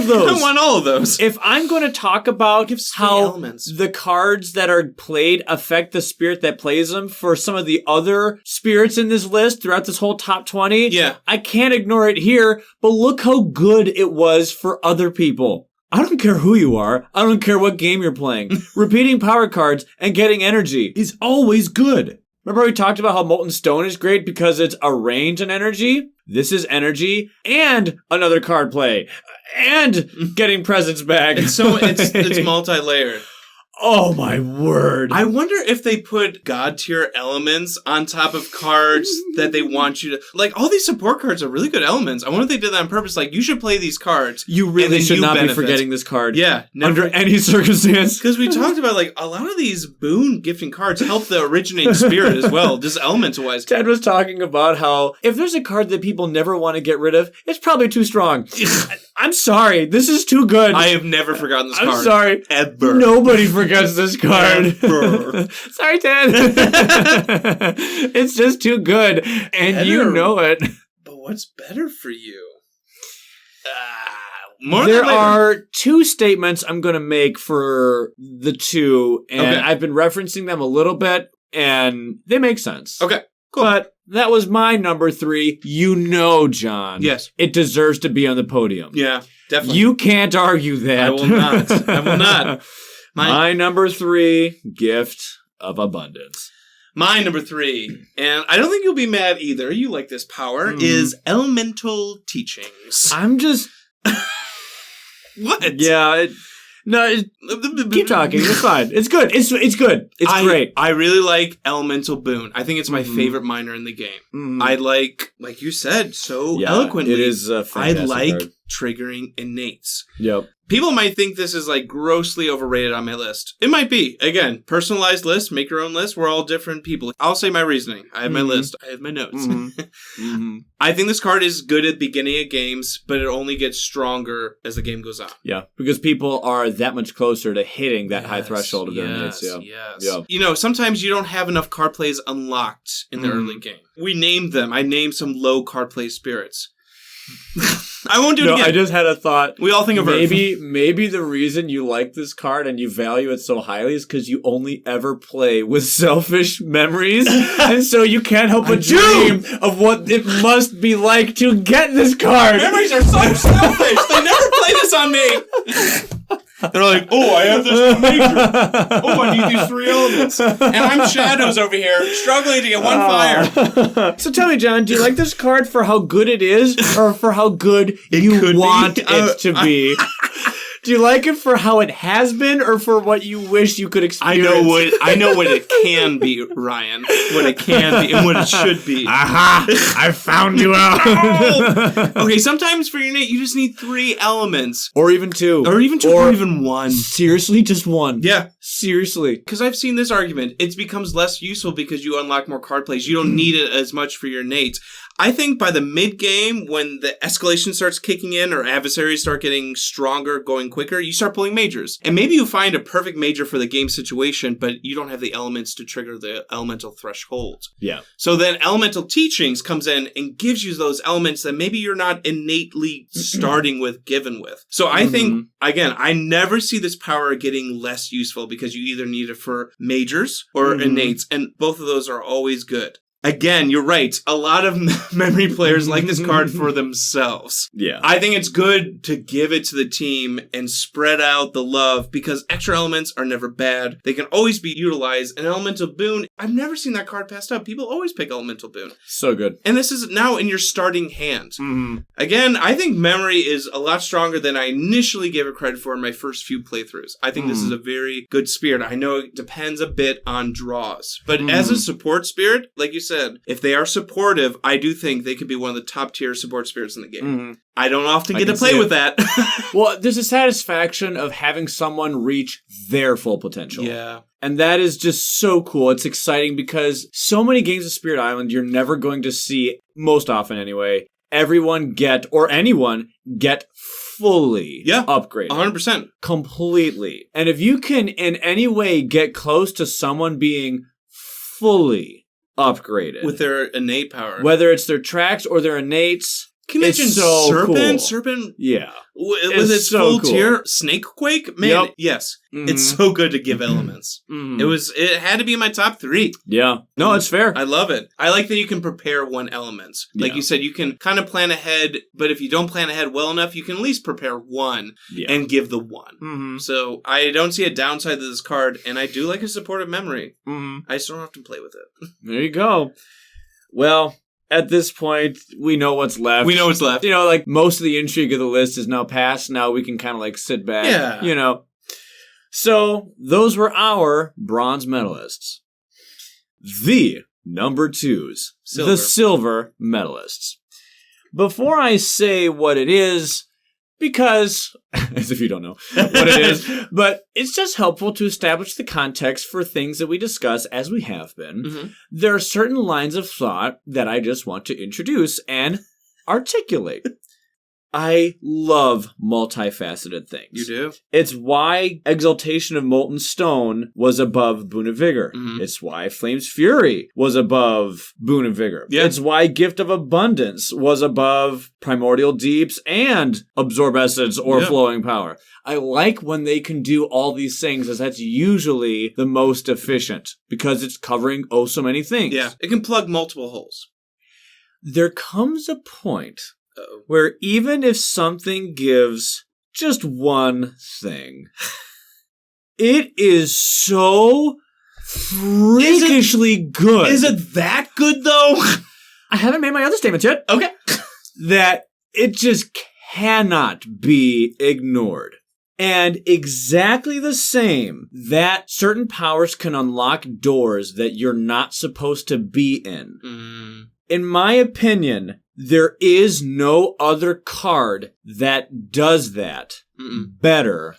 A: those.
B: I want all of those.
A: If I'm going to talk about how the cards that are played affect the spirit that plays them for some of the other spirits in this list throughout this whole top 20, I can't ignore it here, but look how good it was for other people. I don't care who you are. I don't care what game you're playing. Repeating power cards and getting energy is always good. Remember we talked about how Molten Stone is great because it's a range and energy? This is energy and another card play and getting presents back.
B: It's multi-layered.
A: Oh my word.
B: I wonder if they put god tier elements on top of cards that they want you to... Like, all these support cards are really good elements. I wonder if they did that on purpose. Like, you should play these cards.
A: You really should not be forgetting this card.
B: Yeah.
A: Under any circumstance.
B: Because we talked about, like, a lot of these boon gifting cards help the originating spirit as well, just elemental-wise.
A: Ted was talking about how if there's a card that people never want to get rid of, it's probably too strong. I'm sorry. This is too good.
B: I have never forgotten this card.
A: I'm sorry.
B: Ever.
A: Nobody forgets this card. Sorry, Ted. It's just too good. And better. You know it.
B: But what's better for you?
A: There are two statements I'm going to make for the two, and I've been referencing them a little bit, and they make sense.
B: Okay, cool.
A: But that was my number 3. You know, John.
B: Yes.
A: It deserves to be on the podium.
B: Yeah, definitely.
A: You can't argue that.
B: I will not. I will not.
A: My number 3, Gift of Abundance.
B: My number 3, and I don't think you'll be mad either, you like this power, is Elemental Teachings.
A: I'm just...
B: What?
A: Yeah, keep talking. It's fine. It's good. It's good. It's great.
B: I really like Elemental Boon. I think it's my favorite minor in the game. I like you said so eloquently.
A: It is a fantastic
B: I like
A: card.
B: Triggering innates.
A: Yep.
B: People might think this is like grossly overrated on my list. It might be. Again, personalized list, make your own list. We're all different people. I'll say my reasoning. I have my list. I have my notes. I think this card is good at the beginning of games, but it only gets stronger as the game goes on.
A: Yeah, because people are that much closer to hitting that high threshold of their needs.
B: Yes. You know, sometimes you don't have enough card plays unlocked in the early game. We named them. I named some low card play spirits. I won't do it again.
A: I just had a thought.
B: We all think of
A: maybe the reason you like this card and you value it so highly is because you only ever play with selfish memories, and so you can't help but dream of what it must be like to get this card.
B: Memories are so selfish. They never play this on me. They're like, oh, I have this major. Oh, I need these 3 elements. And I'm Shadows over here, struggling to get one fire.
A: So tell me, John, do you like this card for how good it is, or for how good you want it to be? Do you like it for how it has been, or for what you wish you could experience?
B: I know what it can be, Ryan. What it can be and what it should be.
A: Aha! I found you out.
B: Okay, sometimes for your innate, you just need 3 elements.
A: Or even 2.
B: Or even 2, or even 1.
A: Seriously, just 1.
B: Yeah.
A: Seriously.
B: Because I've seen this argument. It becomes less useful because you unlock more card plays. You don't need it as much for your innates. I think by the mid-game, when the escalation starts kicking in or adversaries start getting stronger, going quicker, you start pulling majors. And maybe you find a perfect major for the game situation, but you don't have the elements to trigger the elemental threshold.
A: Yeah.
B: So then Elemental Teachings comes in and gives you those elements that maybe you're not innately starting with, given with. So I think, again, I never see this power getting less useful because you either need it for majors or innates, and both of those are always good. Again, you're right. A lot of memory players like this card for themselves.
A: Yeah.
B: I think it's good to give it to the team and spread out the love because extra elements are never bad. They can always be utilized. An Elemental Boon, I've never seen that card passed up. People always pick Elemental Boon.
A: So good.
B: And this is now in your starting hand. Again, I think memory is a lot stronger than I initially gave it credit for in my first few playthroughs. I think this is a very good spirit. I know it depends a bit on draws. But as a support spirit, like you said, if they are supportive, I do think they could be one of the top tier support spirits in the game. I don't often get to play with that.
A: Well, there's a satisfaction of having someone reach their full potential.
B: Yeah.
A: And that is just so cool. It's exciting because so many games of Spirit Island you're never going to see, most often anyway, everyone get, or anyone get fully upgraded.
B: 100%.
A: Completely. And if you can in any way get close to someone being fully upgraded
B: with their innate power,
A: whether it's their tracks or their innates,
B: can you imagine
A: so
B: Serpent?
A: Cool.
B: Serpent?
A: Yeah.
B: With its
A: so
B: full
A: cool.
B: tier, Snakequake? Man, yes. It's so good to give elements. It had to be in my top 3.
A: Yeah. No, it's fair.
B: I love it. I like that you can prepare 1 element. Like you said, you can kind of plan ahead, but if you don't plan ahead well enough, you can at least prepare 1 and give the 1. So I don't see a downside to this card, and I do like a supportive memory. I just don't often play with it.
A: There you go. Well, at this point, we know what's left.
B: We know what's left.
A: You know, like, most of the intrigue of the list is now past. Now we can kind of, like, sit back.
B: Yeah.
A: You know. So, those were our bronze medalists. The number 2s, the silver medalists. Before I say what it is, because, as if you don't know what it is, but it's just helpful to establish the context for things that we discuss as we have been. Mm-hmm. There are certain lines of thought that I just want to introduce and articulate. I love multifaceted things.
B: You do?
A: It's why Exaltation of Molten Stone was above Boon of Vigor. Mm-hmm. It's why Flame's Fury was above Boon of Vigor. Yeah. It's why Gift of Abundance was above Primordial Deeps and Absorb Essence or Flowing Power. I like when they can do all these things, as that's usually the most efficient because it's covering so many things.
B: Yeah, it can plug multiple holes.
A: There comes a point where even if something gives just one thing, it is so freakishly good.
B: Is it that good, though?
A: I haven't made my other statements yet.
B: Okay.
A: That it just cannot be ignored. And exactly the same, that certain powers can unlock doors that you're not supposed to be in. Mm. In my opinion, there is no other card that does that better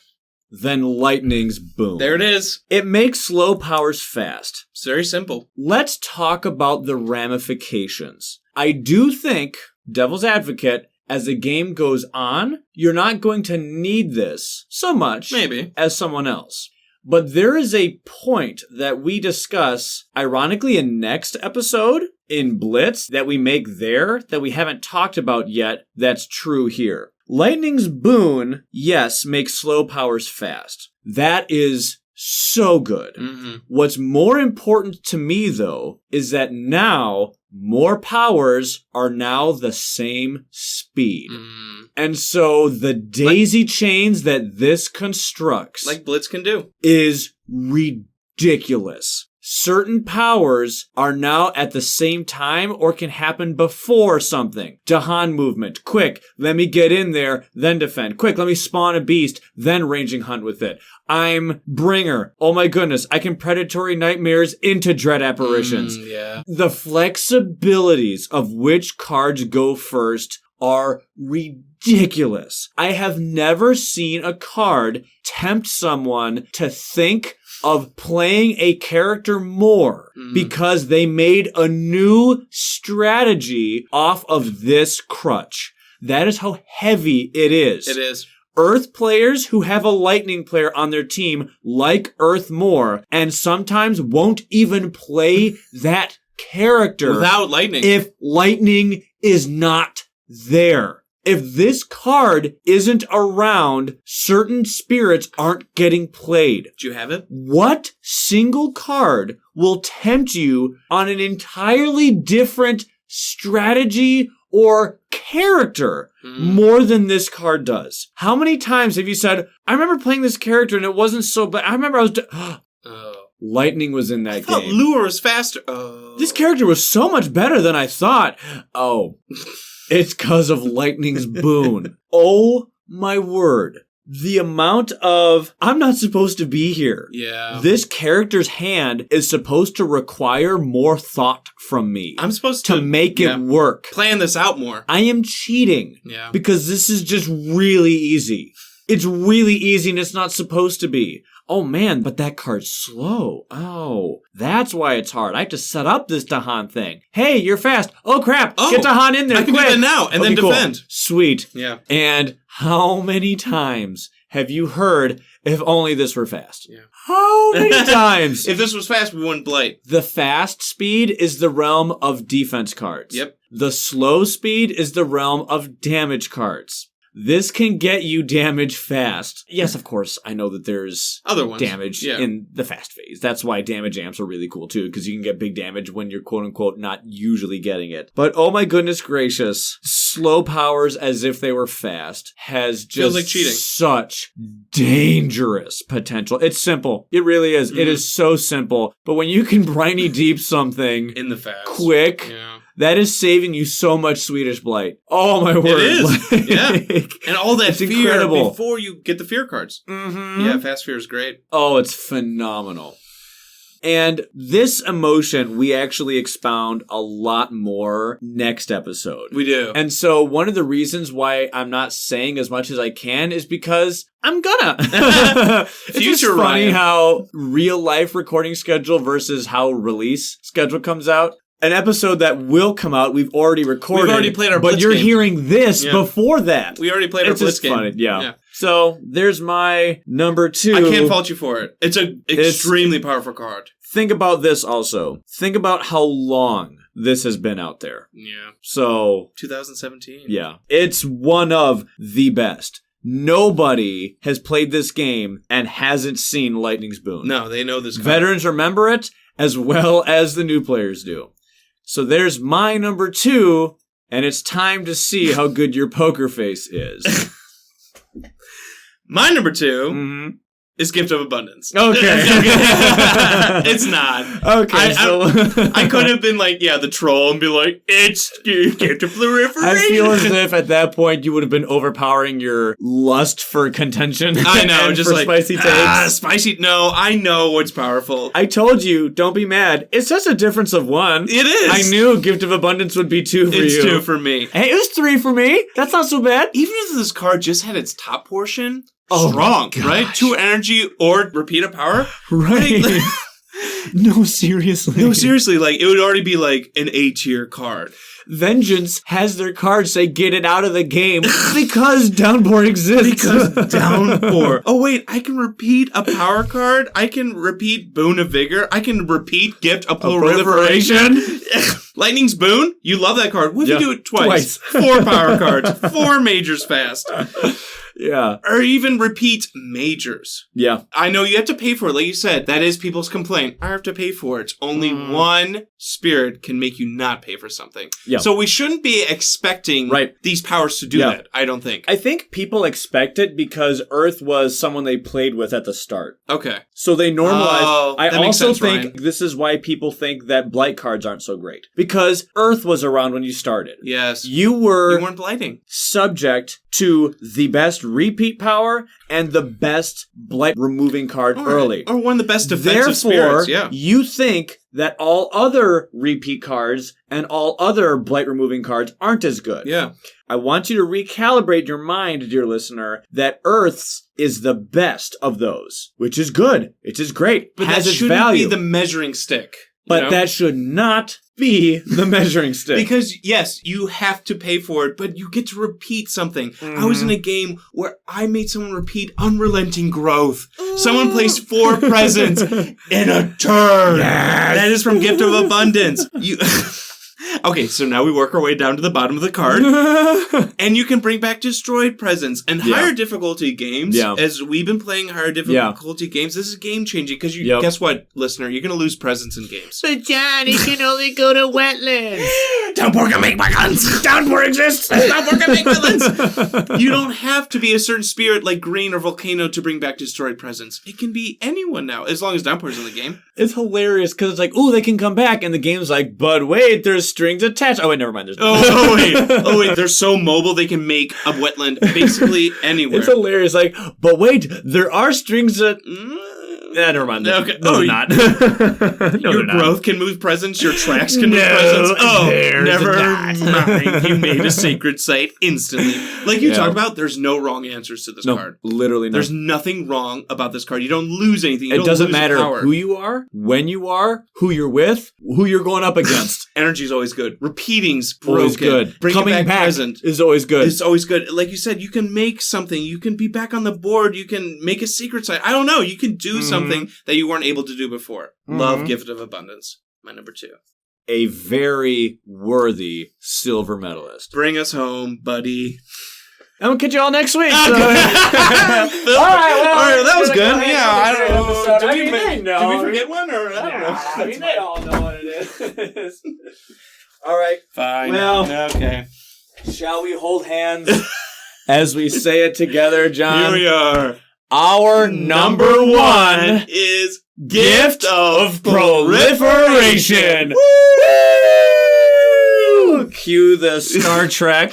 A: than Lightning's Boon.
B: There it is.
A: It makes slow powers fast.
B: It's very simple.
A: Let's talk about the ramifications. I do think, devil's advocate, as the game goes on, you're not going to need this so much as someone else. But there is a point that we discuss, ironically, in next episode, in Blitz, that we make there, that we haven't talked about yet, that's true here. Lightning's Boon, yes, makes slow powers fast. That is so good. Mm-hmm. What's more important to me, though, is that now more powers are now the same speed. Mm. And so the daisy chains that this constructs,
B: like Blitz can do,
A: is ridiculous. Certain powers are now at the same time or can happen before something. Dahan movement. Quick, let me get in there, then defend. Quick, let me spawn a beast, then ranging hunt with it. I'm Bringer. Oh my goodness, I can predatory nightmares into dread apparitions.
B: Yeah.
A: The flexibilities of which cards go first are ridiculous. I have never seen a card tempt someone to think of playing a character more because they made a new strategy off of this crutch. That is how heavy it is.
B: It is.
A: Earth players who have a Lightning player on their team like Earth more and sometimes won't even play that character
B: without Lightning.
A: If Lightning is not there. If this card isn't around, certain spirits aren't getting played.
B: Do you have it?
A: What single card will tempt you on an entirely different strategy or character more than this card does? How many times have you said, I remember playing this character and it wasn't so bad. I remember I was... Lightning was in that
B: I thought
A: game.
B: Lure was faster.
A: This character was so much better than I thought. It's because of Lightning's Boon. Oh my word. The amount of, I'm not supposed to be here.
B: Yeah.
A: This character's hand is supposed to require more thought from me.
B: I'm supposed to
A: make it work.
B: Plan this out more.
A: I am cheating.
B: Yeah.
A: Because this is just really easy. It's really easy and it's not supposed to be. Oh man, but that card's slow. Oh, that's why it's hard. I have to set up this Dahan thing. Hey, you're fast. Oh crap, get Dahan in there
B: I can
A: quick.
B: do that now and then defend.
A: Cool. Sweet.
B: Yeah.
A: And how many times have you heard, if only this were fast?
B: Yeah.
A: How many times?
B: If this was fast, we wouldn't blight.
A: The fast speed is the realm of defense cards.
B: Yep.
A: The slow speed is the realm of damage cards. This can get you damage fast. Yes, of course, I know that there's
B: other ones.
A: Damage in the fast phase. That's why damage amps are really cool too, because you can get big damage when you're quote-unquote not usually getting it. But oh my goodness gracious, slow powers as if they were fast has just
B: feels like cheating.
A: Such dangerous potential. It's simple. It really is. Mm-hmm. It is so simple. But when you can briny deep something
B: in the fast
A: quick...
B: Yeah.
A: That is saving you so much Swedish Blight. Oh, my word.
B: It is. Yeah. And all that fear
A: incredible.
B: Before you get the fear cards.
A: Mm-hmm.
B: Yeah, Fast Fear is great.
A: Oh, it's phenomenal. And this emotion, we actually expound a lot more next episode.
B: We do.
A: And so one of the reasons why I'm not saying as much as I can is because I'm gonna. It's just funny Ryan. How real life recording schedule versus how release schedule comes out. An episode that will come out, we've already recorded.
B: We've already played our
A: Blitz
B: game.
A: But you're hearing this before that.
B: We already played our Blitz game.
A: Funny, yeah. So there's my number 2.
B: I can't fault you for it. It's an extremely powerful card.
A: Think about this also. Think about how long this has been out there.
B: Yeah.
A: So
B: 2017.
A: Yeah. It's one of the best. Nobody has played this game and hasn't seen Lightning's Boon.
B: No, they know this card.
A: Veterans remember it as well as the new players do. So there's my number 2, and it's time to see how good your poker face is.
B: My number 2 is Gift of Abundance.
A: Okay.
B: It's not.
A: Okay,
B: I could have been like, the troll and be like, it's Gift of Proliferation.
A: I feel as if at that point you would have been overpowering your lust for contention.
B: I know, just
A: for
B: like,
A: spicy takes.
B: Spicy, no, I know what's powerful.
A: I told you, don't be mad. It's just a difference of 1.
B: It is.
A: I knew Gift of Abundance would be 2 for you.
B: It's 2 for me.
A: Hey, it was 3 for me. That's not so bad.
B: Even if this card just had its top portion... strong, right? 2 energy or repeat a power.
A: Right. No, seriously.
B: No, seriously. Like, it would already be like an A-tier card.
A: Vengeance has their card say get it out of the game because Downpour exists.
B: Because Downpour. Oh, wait. I can repeat a power card. I can repeat Boon of Vigor. I can repeat Gift of Proliferation. Lightning's Boon. You love that card. What if you do it twice? 4 power cards. 4 majors fast.
A: Yeah.
B: Or even repeat majors.
A: Yeah.
B: I know you have to pay for it. Like you said, that is people's complaint. I have to pay for it. Only one spirit can make you not pay for something.
A: Yeah.
B: So we shouldn't be expecting these powers to do that, I don't think.
A: I think people expect it because Earth was someone they played with at the start.
B: Okay.
A: So they normalize. I also think
B: Ryan.
A: this is why people think that blight cards aren't so great. Because Earth was around when you started.
B: Yes.
A: You
B: weren't blighting.
A: Subject to the best repeat power and the best blight removing card early.
B: Or one of the best defensive spirits,
A: you think that all other repeat cards and all other blight removing cards aren't as good.
B: Yeah.
A: I want you to recalibrate your mind, dear listener, that Earth's is the best of those, which is good. It is great.
B: But
A: has
B: that
A: its
B: shouldn't
A: value.
B: be the measuring stick.
A: But that should not be the measuring stick.
B: Because, yes, you have to pay for it, but you get to repeat something. I was in a game where I made someone repeat Unrelenting Growth. Someone placed 4 presents in a turn.
A: Yes.
B: That is from Gift of Abundance. Okay, so now we work our way down to the bottom of the card. And you can bring back destroyed presents. And higher difficulty games, as we've been playing higher difficulty games, this is game-changing. Because guess what, listener? You're going to lose presents in games.
A: But Johnny can only go to wetlands.
B: Downpour can make wetlands. Downpour exists. Downpour can make wetlands. You don't have to be a certain spirit like Green or Volcano to bring back destroyed presents. It can be anyone now, as long as Downpour's in the game.
A: It's hilarious because it's like, ooh, they can come back. And the game's like, but wait, there's strings attached. Oh, wait, never mind. There's
B: Oh, wait. They're so mobile, they can make a wetland basically anywhere.
A: It's hilarious. Like, but wait, there are strings that... never mind.
B: Okay.
A: No, they're not.
B: Your growth can move presents. Your tracks can move presents. Oh, never mind. You made a sacred site instantly. Like you talked about, there's no wrong answers to this card.
A: Literally no.
B: There's nothing wrong about this card. You don't lose anything.
A: It doesn't matter who you are, when you are, who you're with, who you're going up against.
B: Energy's always good. Repeating's broken.
A: Always good.
B: Bringing
A: Coming back
B: present
A: is always good.
B: It's always good. Like you said, you can make something. You can be back on the board. You can make a secret site. I don't know. You can do something that you weren't able to do before. Love Gift of Abundance. My number 2.
A: A very worthy silver medalist.
B: Bring us home, buddy.
A: And we'll catch you all next week. So.
B: All right, that was good. I don't know. Did we forget one? Or I don't know.
A: I mean, they all know what it is. All right.
B: Fine.
A: Well,
B: okay.
A: Shall we hold hands as we say it together, John?
B: Here we are.
A: Our number 1
B: is
A: Gift of Proliferation.
B: Woo!
A: Cue the Star Trek.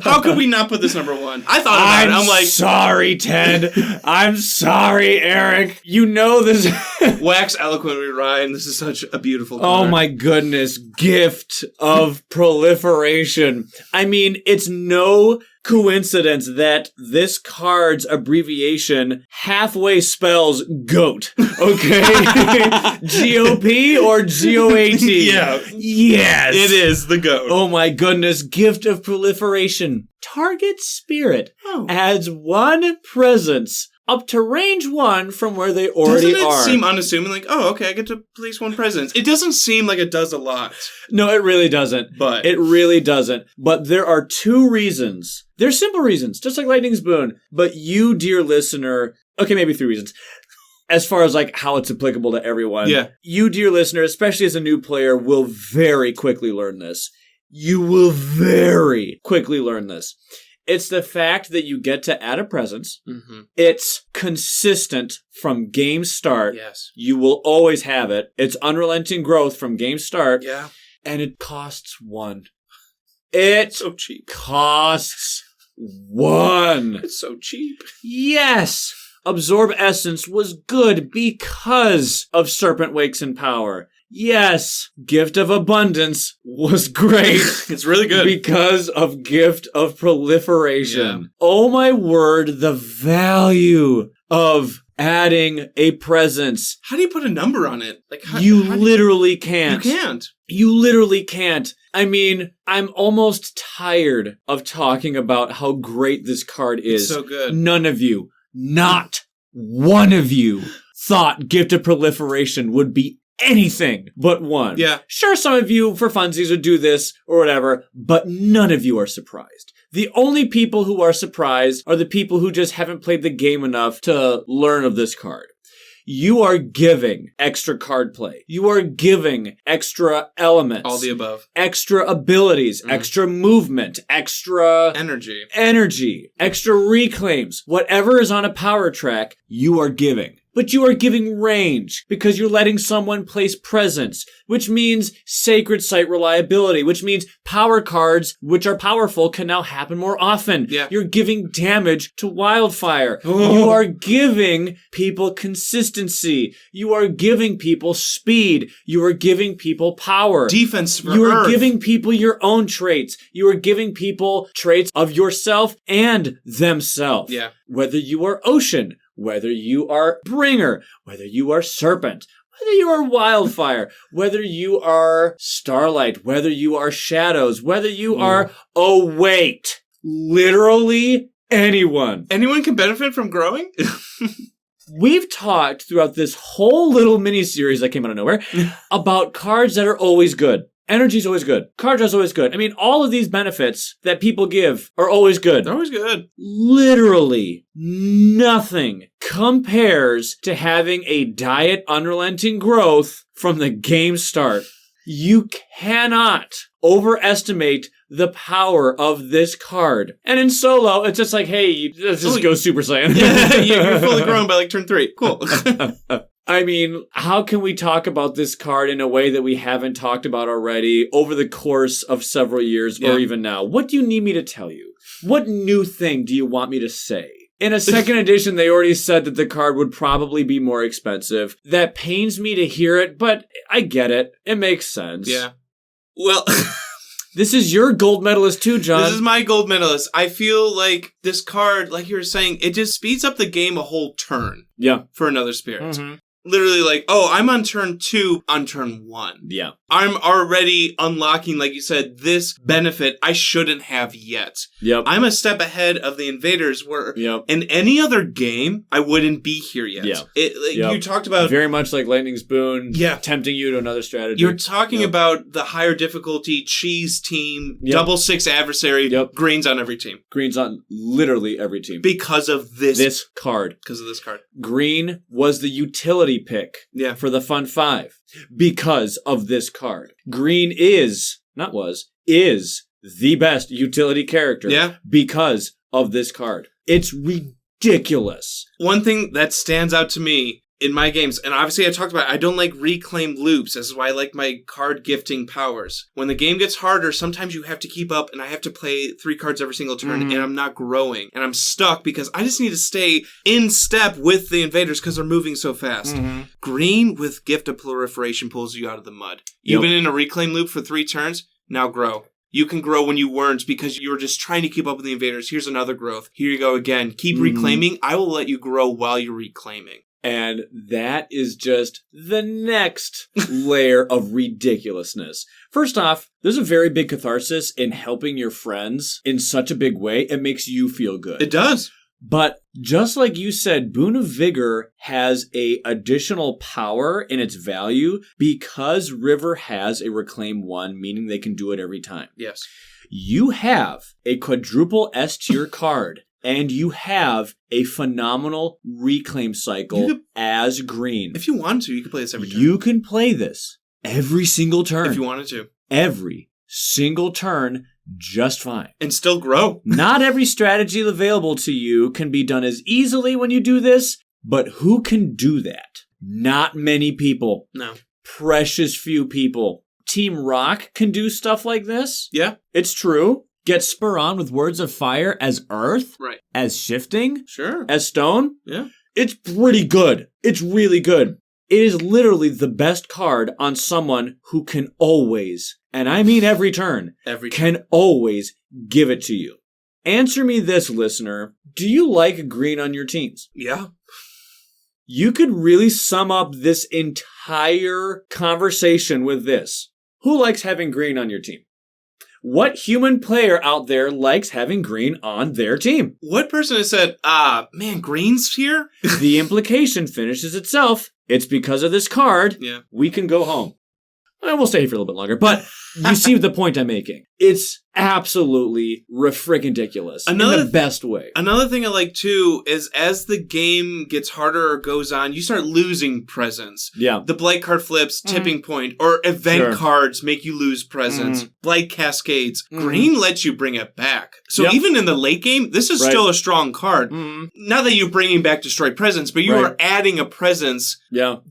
B: How could we not put this number one? I thought about it. I'm like,
A: sorry, Ted. I'm sorry, Eric. You know this.
B: Wax eloquently, Ryan. This is such a beautiful card.
A: Oh my goodness. Gift of proliferation. I mean, it's no coincidence that this card's abbreviation halfway spells GOAT. Okay? GOP or GOAT?
B: Yeah.
A: Yes.
B: It is the GOAT.
A: Oh my goodness. Gift of proliferation. Target spirit adds 1 presence up to range 1 from where they already are.
B: Doesn't it seem unassuming? Like, oh, okay, I get to place 1 presence. It doesn't seem like it does a lot.
A: No, it really doesn't. It really doesn't. But there are 2 reasons. They're simple reasons, just like Lightning's Boon. But you, dear listener, okay, maybe 3 reasons. As far as like how it's applicable to everyone.
B: Yeah.
A: You, dear listener, especially as a new player, will very quickly learn this. You will very quickly learn this. It's the fact that you get to add a presence. Mm-hmm. It's consistent from game start.
B: Yes.
A: You will always have it. It's unrelenting growth from game start.
B: Yeah.
A: And it costs 1. It
B: so cheap.
A: Costs 1.
B: It's so cheap.
A: Yes. Absorb Essence was good because of Serpent Wakes in Power. Yes, Gift of Abundance was great.
B: It's really good.
A: Because of Gift of Proliferation.
B: Yeah.
A: Oh my word, the value of adding a presence.
B: How do you put a number on it? Like
A: You literally can't.
B: You can't.
A: You literally can't. I mean, I'm almost tired of talking about how great this card is.
B: It's so good.
A: None of you, not one of you, thought Gift of Proliferation would be anything but 1.
B: Yeah.
A: Sure, some of you, for funsies, would do this or whatever, but none of you are surprised. The only people who are surprised are the people who just haven't played the game enough to learn of this card. You are giving extra card play. You are giving extra elements.
B: All the above.
A: Extra abilities, extra movement, extra energy, extra reclaims. Whatever is on a power track, you are giving. But you are giving range because you're letting someone place presence, which means sacred site reliability, which means power cards, which are powerful, can now happen more often.
B: Yeah.
A: You're giving damage to wildfire. Oh. You are giving people consistency. You are giving people speed. You are giving people power.
B: Defense for
A: You are
B: Earth.
A: giving people your own traits. You are giving people traits of yourself and themselves.
B: Yeah.
A: Whether you are ocean, whether you are bringer, whether you are serpent, whether you are wildfire, whether you are starlight, whether you are shadows, whether you are, oh wait, literally anyone.
B: Anyone can benefit from growing?
A: We've talked throughout this whole little mini-series that came out of nowhere about cards that are always good. Energy's always good. Card draw's always good. I mean, all of these benefits that people give are always good.
B: They're always good.
A: Literally nothing compares to having a diet unrelenting growth from the game start. You cannot overestimate the power of this card. And in solo, it's just like, hey, let's just go Super Saiyan.
B: You're fully grown by like turn 3. Cool.
A: I mean, how can we talk about this card in a way that we haven't talked about already over the course of several years or even now? What do you need me to tell you? What new thing do you want me to say? In a second edition, they already said that the card would probably be more expensive. That pains me to hear it, but I get it. It makes sense.
B: Yeah. Well...
A: This is your gold medalist too, John.
B: This is my gold medalist. I feel like this card, like you were saying, it just speeds up the game a whole turn.
A: Yeah.
B: For another spirit. Mm-hmm. Literally like, oh, I'm on turn 2, on turn 1.
A: Yeah.
B: I'm already unlocking, like you said, this benefit I shouldn't have yet.
A: Yep.
B: I'm a step ahead of the invaders where in any other game, I wouldn't be here yet.
A: Yeah.
B: You talked about...
A: Very much like Lightning's Boon.
B: Yeah.
A: Tempting you to another strategy.
B: You're talking about the higher difficulty cheese team, double 6 adversary, greens on every team.
A: Greens on literally every team.
B: Because of this
A: card.
B: Because of this card.
A: Green was the utility pick for the Fun 5 because of this card. Green is the best utility character because of this card. It's ridiculous.
B: One thing that stands out to me in my games, and obviously I talked about it, I don't like reclaimed loops. This is why I like my card gifting powers. When the game gets harder, sometimes you have to keep up, and I have to play 3 cards every single turn, and I'm not growing. And I'm stuck because I just need to stay in step with the invaders because they're moving so fast. Green with Gift of Proliferation pulls you out of the mud. You've been in a reclaim loop for 3 turns, now grow. You can grow when you weren't because you were just trying to keep up with the invaders. Here's another growth. Here you go again. Keep reclaiming. I will let you grow while you're reclaiming.
A: And that is just the next layer of ridiculousness. First off, there's a very big catharsis in helping your friends in such a big way. It makes you feel good.
B: It does.
A: But just like you said, Boon of Vigor has a additional power in its value because River has a Reclaim 1, meaning they can do it every time.
B: Yes.
A: You have a quadruple S tier card, and you have a phenomenal reclaim cycle as green.
B: If you wanted to, you could play this every turn.
A: You can play this every single turn.
B: If you wanted to.
A: Every single turn. Just fine.
B: And still grow.
A: Not every strategy available to you can be done as easily when you do this, but who can do that? Not many people.
B: No.
A: Precious few people. Team Rock can do stuff like this.
B: Yeah.
A: It's true. Get Spur on with Words of Fire as Earth.
B: Right.
A: As Shifting.
B: Sure.
A: As Stone.
B: Yeah.
A: It's pretty good. It's really good. It is literally the best card on someone who can always, and I mean every turn, can always give it to you. Answer me this, listener. Do you like green on your teams?
B: Yeah.
A: You could really sum up this entire conversation with this. Who likes having green on your team? What human player out there likes having green on their team?
B: What person has said, man, green's here?
A: The implication finishes itself. It's because of this card.
B: Yeah.
A: We can go home. We'll stay here for a little bit longer, but you see the point I'm making. It's absolutely ridiculous in the best way.
B: Another thing I like, too, is as the game gets harder or goes on, you start losing presence.
A: Yeah.
B: The Blight card flips, tipping point, or event cards make you lose presence. Blight cascades. Green lets you bring it back. So even in the late game, this is still a strong card. Not that you're bringing back destroyed presence, but you are adding a presence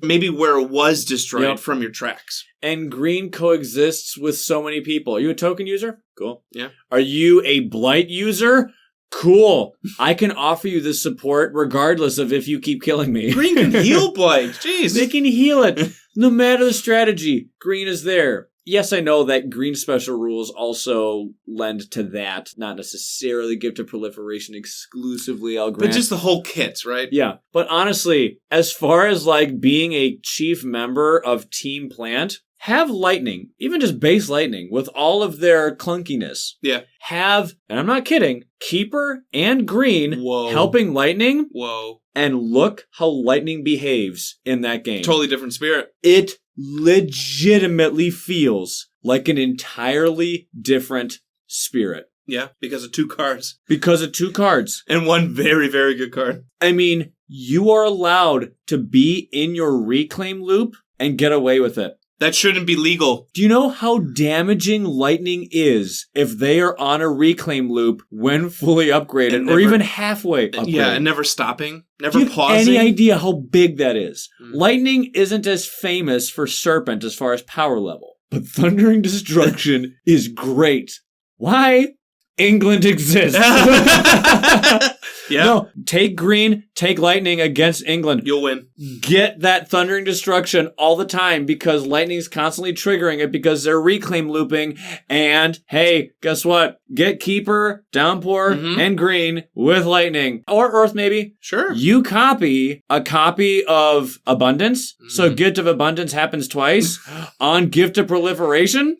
B: maybe where it was destroyed from your tracks.
A: And green coexists with so many people. Are you a token user? Cool.
B: Yeah.
A: Are you a Blight user? Cool. I can offer you this support regardless of if you keep killing me.
B: Green can heal Blight. Jeez.
A: They can heal it. No matter the strategy, green is there. Yes, I know that green special rules also lend to that. Not necessarily Gift of Proliferation exclusively, I'll grant.
B: But just the whole kit, right?
A: Yeah. But honestly, as far as like being a chief member of Team Plant, have lightning, even just base lightning, with all of their clunkiness.
B: Yeah.
A: Have, and I'm not kidding, Keeper and Green helping lightning.
B: Whoa.
A: And look how lightning behaves in that game.
B: Totally different spirit.
A: It legitimately feels like an entirely different spirit.
B: Yeah, because of 2 cards.
A: Because of 2 cards.
B: And 1 very, very good card.
A: I mean, you are allowed to be in your reclaim loop and get away with it.
B: That shouldn't be legal.
A: Do you know how damaging lightning is if they are on a reclaim loop when fully upgraded, or even halfway upgraded?
B: Yeah, and never stopping, never
A: Do you
B: pausing.
A: Have any idea how big that is? Lightning isn't as famous for Serpent as far as power level, but Thundering Destruction is great. Why? England exists.
B: Yeah.
A: No, take green, take lightning against England.
B: You'll win.
A: Get that Thundering Destruction all the time because lightning's constantly triggering it because they're reclaim looping. And hey, guess what? Get Keeper, Downpour, and green with lightning. Or Earth, maybe.
B: Sure.
A: You copy a copy of Abundance. So Gift of Abundance happens twice on Gift of Proliferation.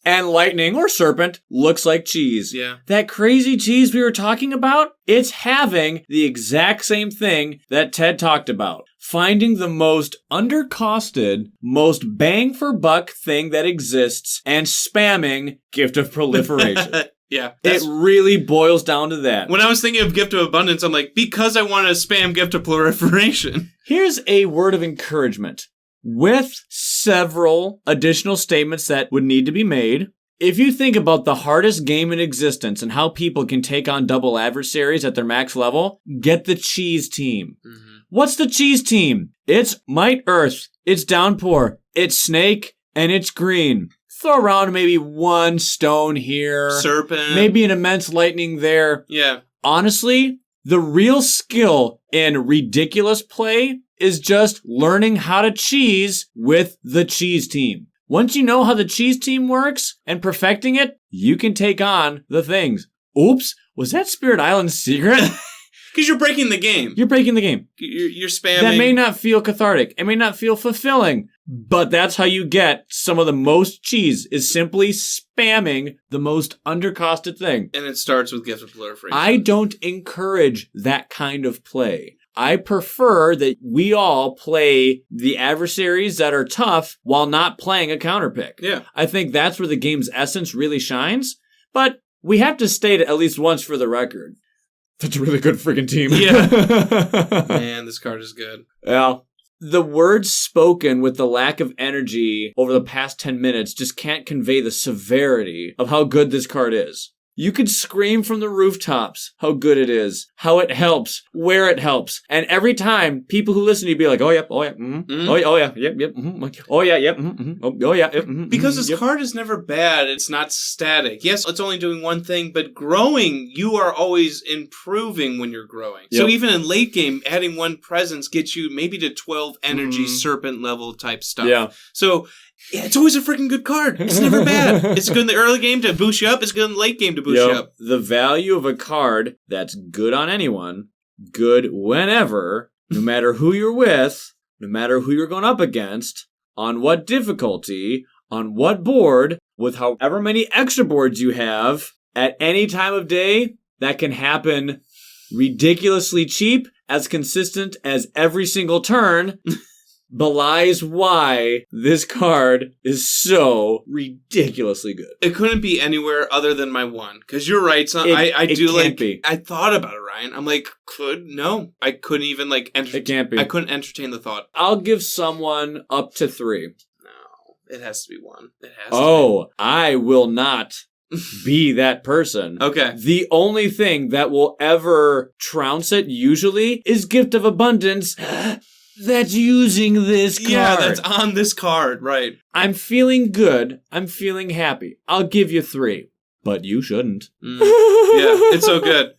A: And lightning or serpent looks like cheese.
B: Yeah.
A: That crazy cheese we were talking about, it's having the exact same thing that Ted talked about. Finding the most undercosted, most bang for buck thing that exists and spamming Gift of Proliferation.
B: Yeah.
A: It really boils down to that.
B: When I was thinking of Gift of Abundance, I'm like, because I want to spam Gift of Proliferation.
A: Here's a word of encouragement. With several additional statements that would need to be made, If you think about the hardest game in existence and how people can take on double adversaries at their max level, get the cheese team. Mm-hmm. What's the cheese team? It's Might Earth, it's Downpour, it's Snake, and it's Green. Throw around maybe one stone here.
B: Serpent.
A: Maybe an immense lightning there.
B: Yeah.
A: Honestly, the real skill in ridiculous play is just learning how to cheese with the cheese team. Once you know how the cheese team works and perfecting it, you can take on the things. Oops, was that Spirit Island's secret?
B: Because you're breaking the game.
A: You're breaking the game.
B: You're spamming.
A: That may not feel cathartic. It may not feel fulfilling. But that's how you get some of the most cheese, is simply spamming the most undercosted thing.
B: And it starts with Gift of Proliferation.
A: I don't encourage that kind of play. I prefer that we all play the adversaries that are tough while not playing a counterpick.
B: Yeah.
A: I think that's where the game's essence really shines. But we have to state it at least once for the record. That's a really good freaking team.
B: Yeah. Man, this card is good.
A: Yeah. The words spoken with the lack of energy over the past 10 minutes just can't convey the severity of how good this card is. You could scream from the rooftops how good it is, how it helps, where it helps. And every time, people who listen to you be like, oh, yep, oh, yeah, mm-hmm. Oh, yeah, yep, oh, yeah, yep, oh, yeah, yep,
B: because this card is never bad. It's not static. Yes, it's only doing one thing, but growing, you are always improving when you're growing. Yep. So even in late game, adding one presence gets you maybe to 12 energy serpent level type stuff.
A: Yeah.
B: So... yeah, it's always a freaking good card. It's never bad. It's good in the early game to boost you up. It's good in the late game to boost you up.
A: The value of a card that's good on anyone, good whenever, no matter who you're with, no matter who you're going up against, on what difficulty, on what board, with however many extra boards you have, at any time of day, that can happen ridiculously cheap, as consistent as every single turn. Belies why this card is so ridiculously good.
B: It couldn't be anywhere other than my one. Because you're right, son. I do like... be. I thought about it, Ryan. I'm like, no. I couldn't even like...
A: It can't be.
B: I couldn't entertain the thought.
A: I'll give someone up to 3.
B: No. It has to be 1. It has
A: to be. I will not be that person.
B: Okay.
A: The only thing that will ever trounce it, usually, is Gift of Abundance... that's using this card.
B: Yeah, that's on this card, right.
A: I'm feeling good. I'm feeling happy. I'll give you 3. But you shouldn't.
B: Yeah, it's so good.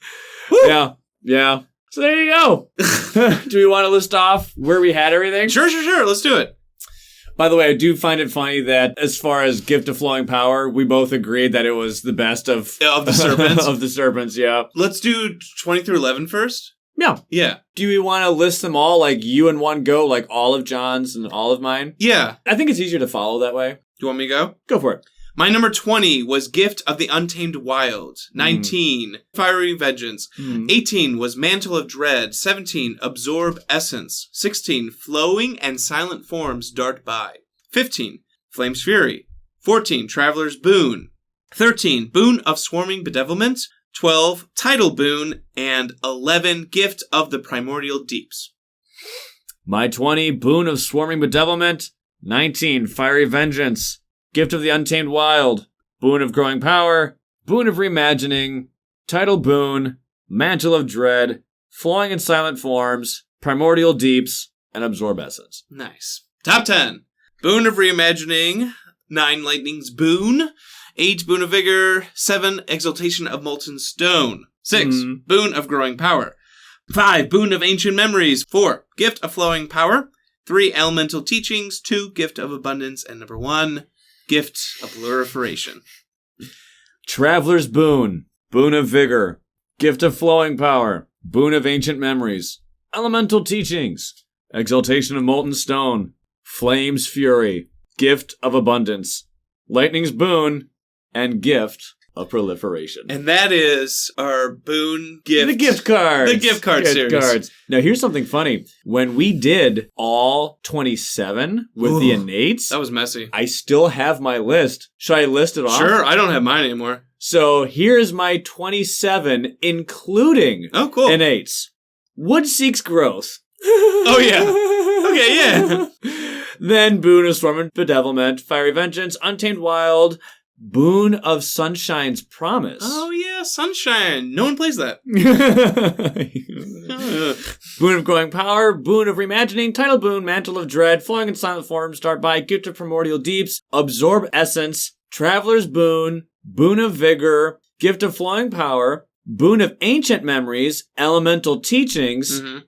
A: Yeah. So there you go. Do we want to list off where we had everything?
B: Sure. Let's do it.
A: By the way, I do find it funny that as far as Gift of Flowing Power, we both agreed that it was the best of
B: the serpents.
A: Of the serpents, yeah.
B: Let's do 20 through 11 first.
A: Yeah. Do we want to list them all, like you in one go, like all of John's and all of mine?
B: Yeah.
A: I think it's easier to follow that way.
B: Do you want me to go?
A: Go for it.
B: My number 20 was Gift of the Untamed Wild. 19, Fiery Vengeance. 18 was Mantle of Dread. 17, Absorb Essence. 16, Flowing and Silent Forms Dart By. 15, Flame's Fury. 14, Traveler's Boon. 13, Boon of Swarming Bedevilment. 12, Tidal Boon, and 11, Gift of the Primordial Deeps.
A: My 20, Boon of Swarming Bedevilment. 19, Fiery Vengeance. Gift of the Untamed Wild. Boon of Growing Power. Boon of Reimagining. Tidal Boon. Mantle of Dread. Flowing and Silent Forms. Primordial Deeps. And Absorb Essence.
B: Nice. Top 10. Boon of Reimagining. 9, Lightning's Boon. 8, Boon of Vigor. 7, Exaltation of Molten Stone. 6, Boon of Growing Power. 5, Boon of Ancient Memories. 4, Gift of Flowing Power. 3, Elemental Teachings. 2, Gift of Abundance. And number 1, Gift of Proliferation.
A: Traveler's Boon. Boon of Vigor. Gift of Flowing Power. Boon of Ancient Memories. Elemental Teachings. Exaltation of Molten Stone. Flame's Fury. Gift of Abundance. Lightning's Boon. And Gift of Proliferation.
B: And that is our Boon Gift.
A: The gift cards.
B: The gift card series.
A: Cards. Now, here's something funny. When we did all 27 with the innates...
B: that was messy.
A: I still have my list. Should I list it off?
B: Sure, I don't have mine anymore.
A: So, here's my 27, including innates. Wood Seeks Growth.
B: Oh, yeah. Okay, yeah.
A: Then Boon of Swarming Bedevilment, Fiery Vengeance, Untamed Wild, Boon of Sunshine's Promise.
B: Oh, yeah, Sunshine. No one plays that.
A: Boon of Growing Power, Boon of Reimagining, Title Boon, Mantle of Dread, Flowing in Silent Form, Start by, Gift of Primordial Deeps, Absorb Essence, Traveler's Boon, Boon of Vigor, Gift of Flowing Power, Boon of Ancient Memories, Elemental Teachings. Mm-hmm.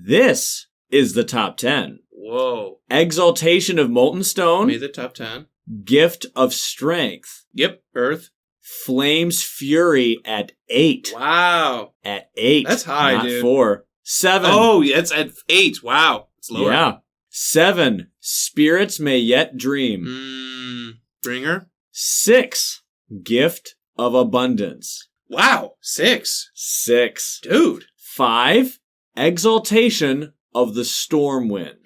A: This is the top 10.
B: Whoa.
A: Exaltation of Molten Stone.
B: Made the top 10.
A: Gift of Strength.
B: Yep, Earth.
A: Flame's Fury at 8.
B: Wow.
A: At 8.
B: That's high,
A: not
B: dude.
A: 4. 7.
B: Oh, it's at 8. Wow. It's lower.
A: Yeah. 7. Spirits May Yet Dream.
B: Bringer.
A: 6. Gift of Abundance.
B: Wow. 6.
A: 6.
B: Dude.
A: 5. Exaltation of the Stormwind.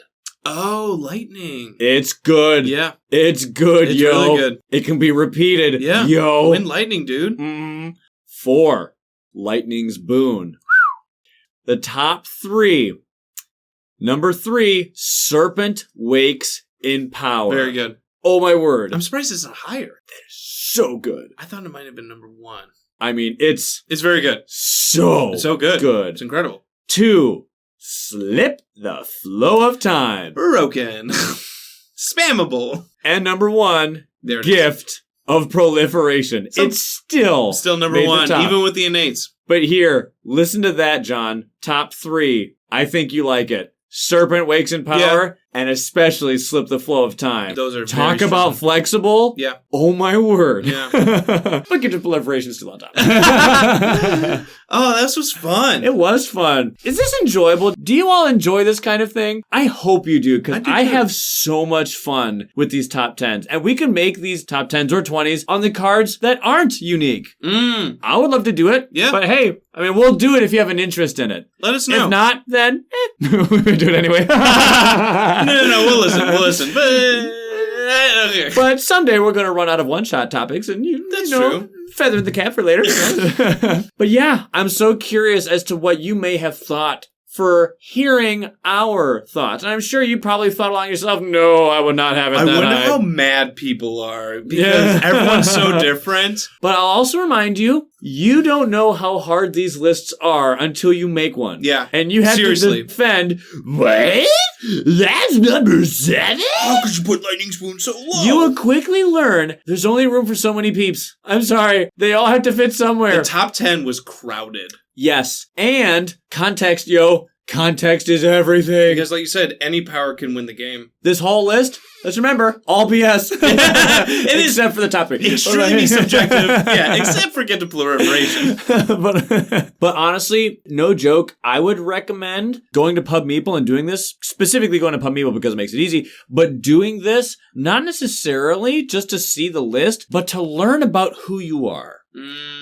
B: Oh, lightning.
A: It's good.
B: Yeah.
A: It's good,
B: it's
A: yo.
B: It's really good.
A: It can be repeated.
B: Yeah.
A: Yo.
B: Wind lightning, dude.
A: 4. Lightning's Boon. The top 3. Number 3, Serpent Wakes in Power.
B: Very good.
A: Oh, my word.
B: I'm surprised it's not higher.
A: That is so good.
B: I thought it might have been number 1.
A: I mean, it's
B: very good.
A: It's so
B: good.
A: Good.
B: It's incredible.
A: 2. Slip the Flow of Time.
B: Broken. Spammable.
A: And number 1, Gift of Proliferation. So, it's still
B: number 1, even with the innates.
A: But here, listen to that, John. Top 3. I think you like it. Serpent Wakes in Power, and especially Slip the Flow of Time.
B: Those are
A: Talk about flexible.
B: Yeah.
A: Oh my word.
B: Yeah.
A: But Gift of Proliferation is still on top.
B: Oh, this was fun.
A: It was fun. Is this enjoyable? Do you all enjoy this kind of thing? I hope you do, because I have so much fun with these top 10s. And we can make these top 10s or 20s on the cards that aren't unique. I would love to do it.
B: Yeah.
A: But hey, I mean, we'll do it if you have an interest in it.
B: Let us know.
A: If not, then we would do it anyway.
B: No, we'll listen. But, okay.
A: But someday we're going to run out of one-shot topics, and
B: That's true.
A: Feather in the cap for later. But yeah, I'm so curious as to what you may have thought for hearing our thoughts. And I'm sure you probably thought along yourself, no, I would not have it that
B: I wonder
A: high.
B: how mad people are, because everyone's so different.
A: But I'll also remind you, you don't know how hard these lists are until you make one.
B: Yeah.
A: And you have to defend, what? That's number 7?
B: How could you put Lightning Spoon so low?
A: You will quickly learn there's only room for so many peeps. I'm sorry. They all have to fit somewhere.
B: The top 10 was crowded.
A: Yes. And context, yo. Context is everything.
B: Because like you said, any power can win the game.
A: This whole list, let's remember, all BS.
B: It is
A: except for the top 3.
B: Extremely subjective. Yeah, except for Gift of Proliferation.
A: But honestly, no joke, I would recommend going to Pub Meeple and doing this, specifically going to Pub Meeple because it makes it easy, but doing this, not necessarily just to see the list, but to learn about who you are.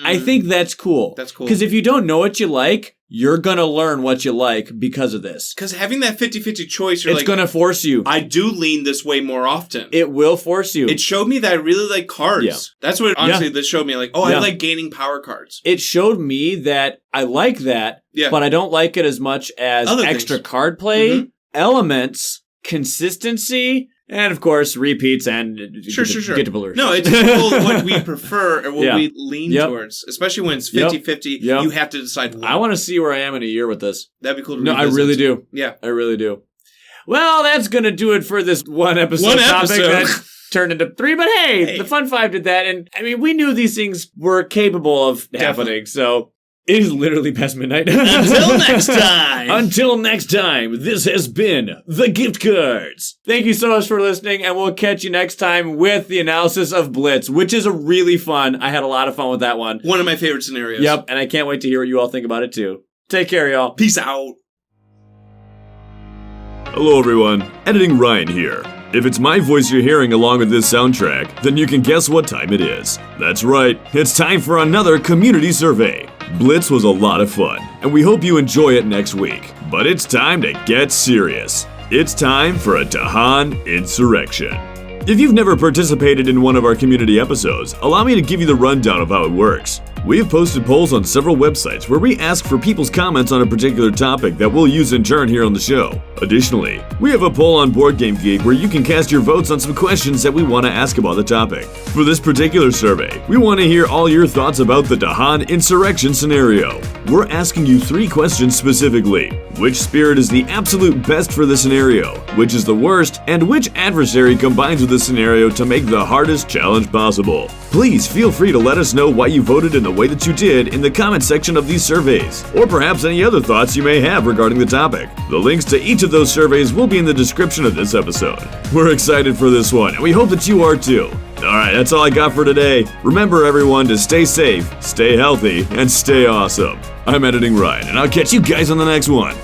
A: I think that's cool.
B: That's cool.
A: Because if you don't know what you like, you're going to learn what you like because of this.
B: Because having that 50-50 choice,
A: it's going to force you.
B: I do lean this way more often.
A: It will force you.
B: It showed me that I really like cards. Yeah. That's what, honestly, this showed me. Like, I like gaining power cards.
A: It showed me that I like that, but I don't like it as much as other extra card play, elements, consistency, and of course, repeats and
B: sure.
A: Get
B: No, it's what we prefer or what we lean towards. Especially when it's 50-50, you have to decide one.
A: I want to see where I am in a year with this.
B: That'd be cool to
A: revisit. No, I really do.
B: Yeah.
A: I really do. Well, that's going to do it for this one episode topic that turned into 3. But hey, the Fun 5 did that. And I mean, we knew these things were capable of happening. So it is literally past midnight.
B: Until next time.
A: Until next time, this has been The Gift Cards. Thank you so much for listening, and we'll catch you next time with the analysis of Blitz, which is a really fun. I had a lot of fun with that one.
B: One of my favorite scenarios.
A: Yep, and I can't wait to hear what you all think about it too. Take care, y'all.
B: Peace out.
C: Hello, everyone. Editing Ryan here. If it's my voice you're hearing along with this soundtrack, then you can guess what time it is. That's right, it's time for another community survey. Blitz was a lot of fun, and we hope you enjoy it next week. But it's time to get serious. It's time for a Dahan Insurrection. If you've never participated in one of our community episodes, allow me to give you the rundown of how it works. We have posted polls on several websites where we ask for people's comments on a particular topic that we'll use in turn here on the show. Additionally, we have a poll on BoardGameGeek where you can cast your votes on some questions that we want to ask about the topic. For this particular survey, we want to hear all your thoughts about the Dahan Insurrection scenario. We're asking you 3 questions specifically. Which spirit is the absolute best for the scenario? Which is the worst? And which adversary combines with the scenario to make the hardest challenge possible? Please feel free to let us know why you voted in the way that you did in the comment section of these surveys, or perhaps any other thoughts you may have regarding the topic. The links to each of those surveys will be in the description of this episode. We're excited for this one, and we hope that you are too. Alright, that's all I got for today. Remember everyone to stay safe, stay healthy, and stay awesome. I'm Editing Ryan, and I'll catch you guys on the next one.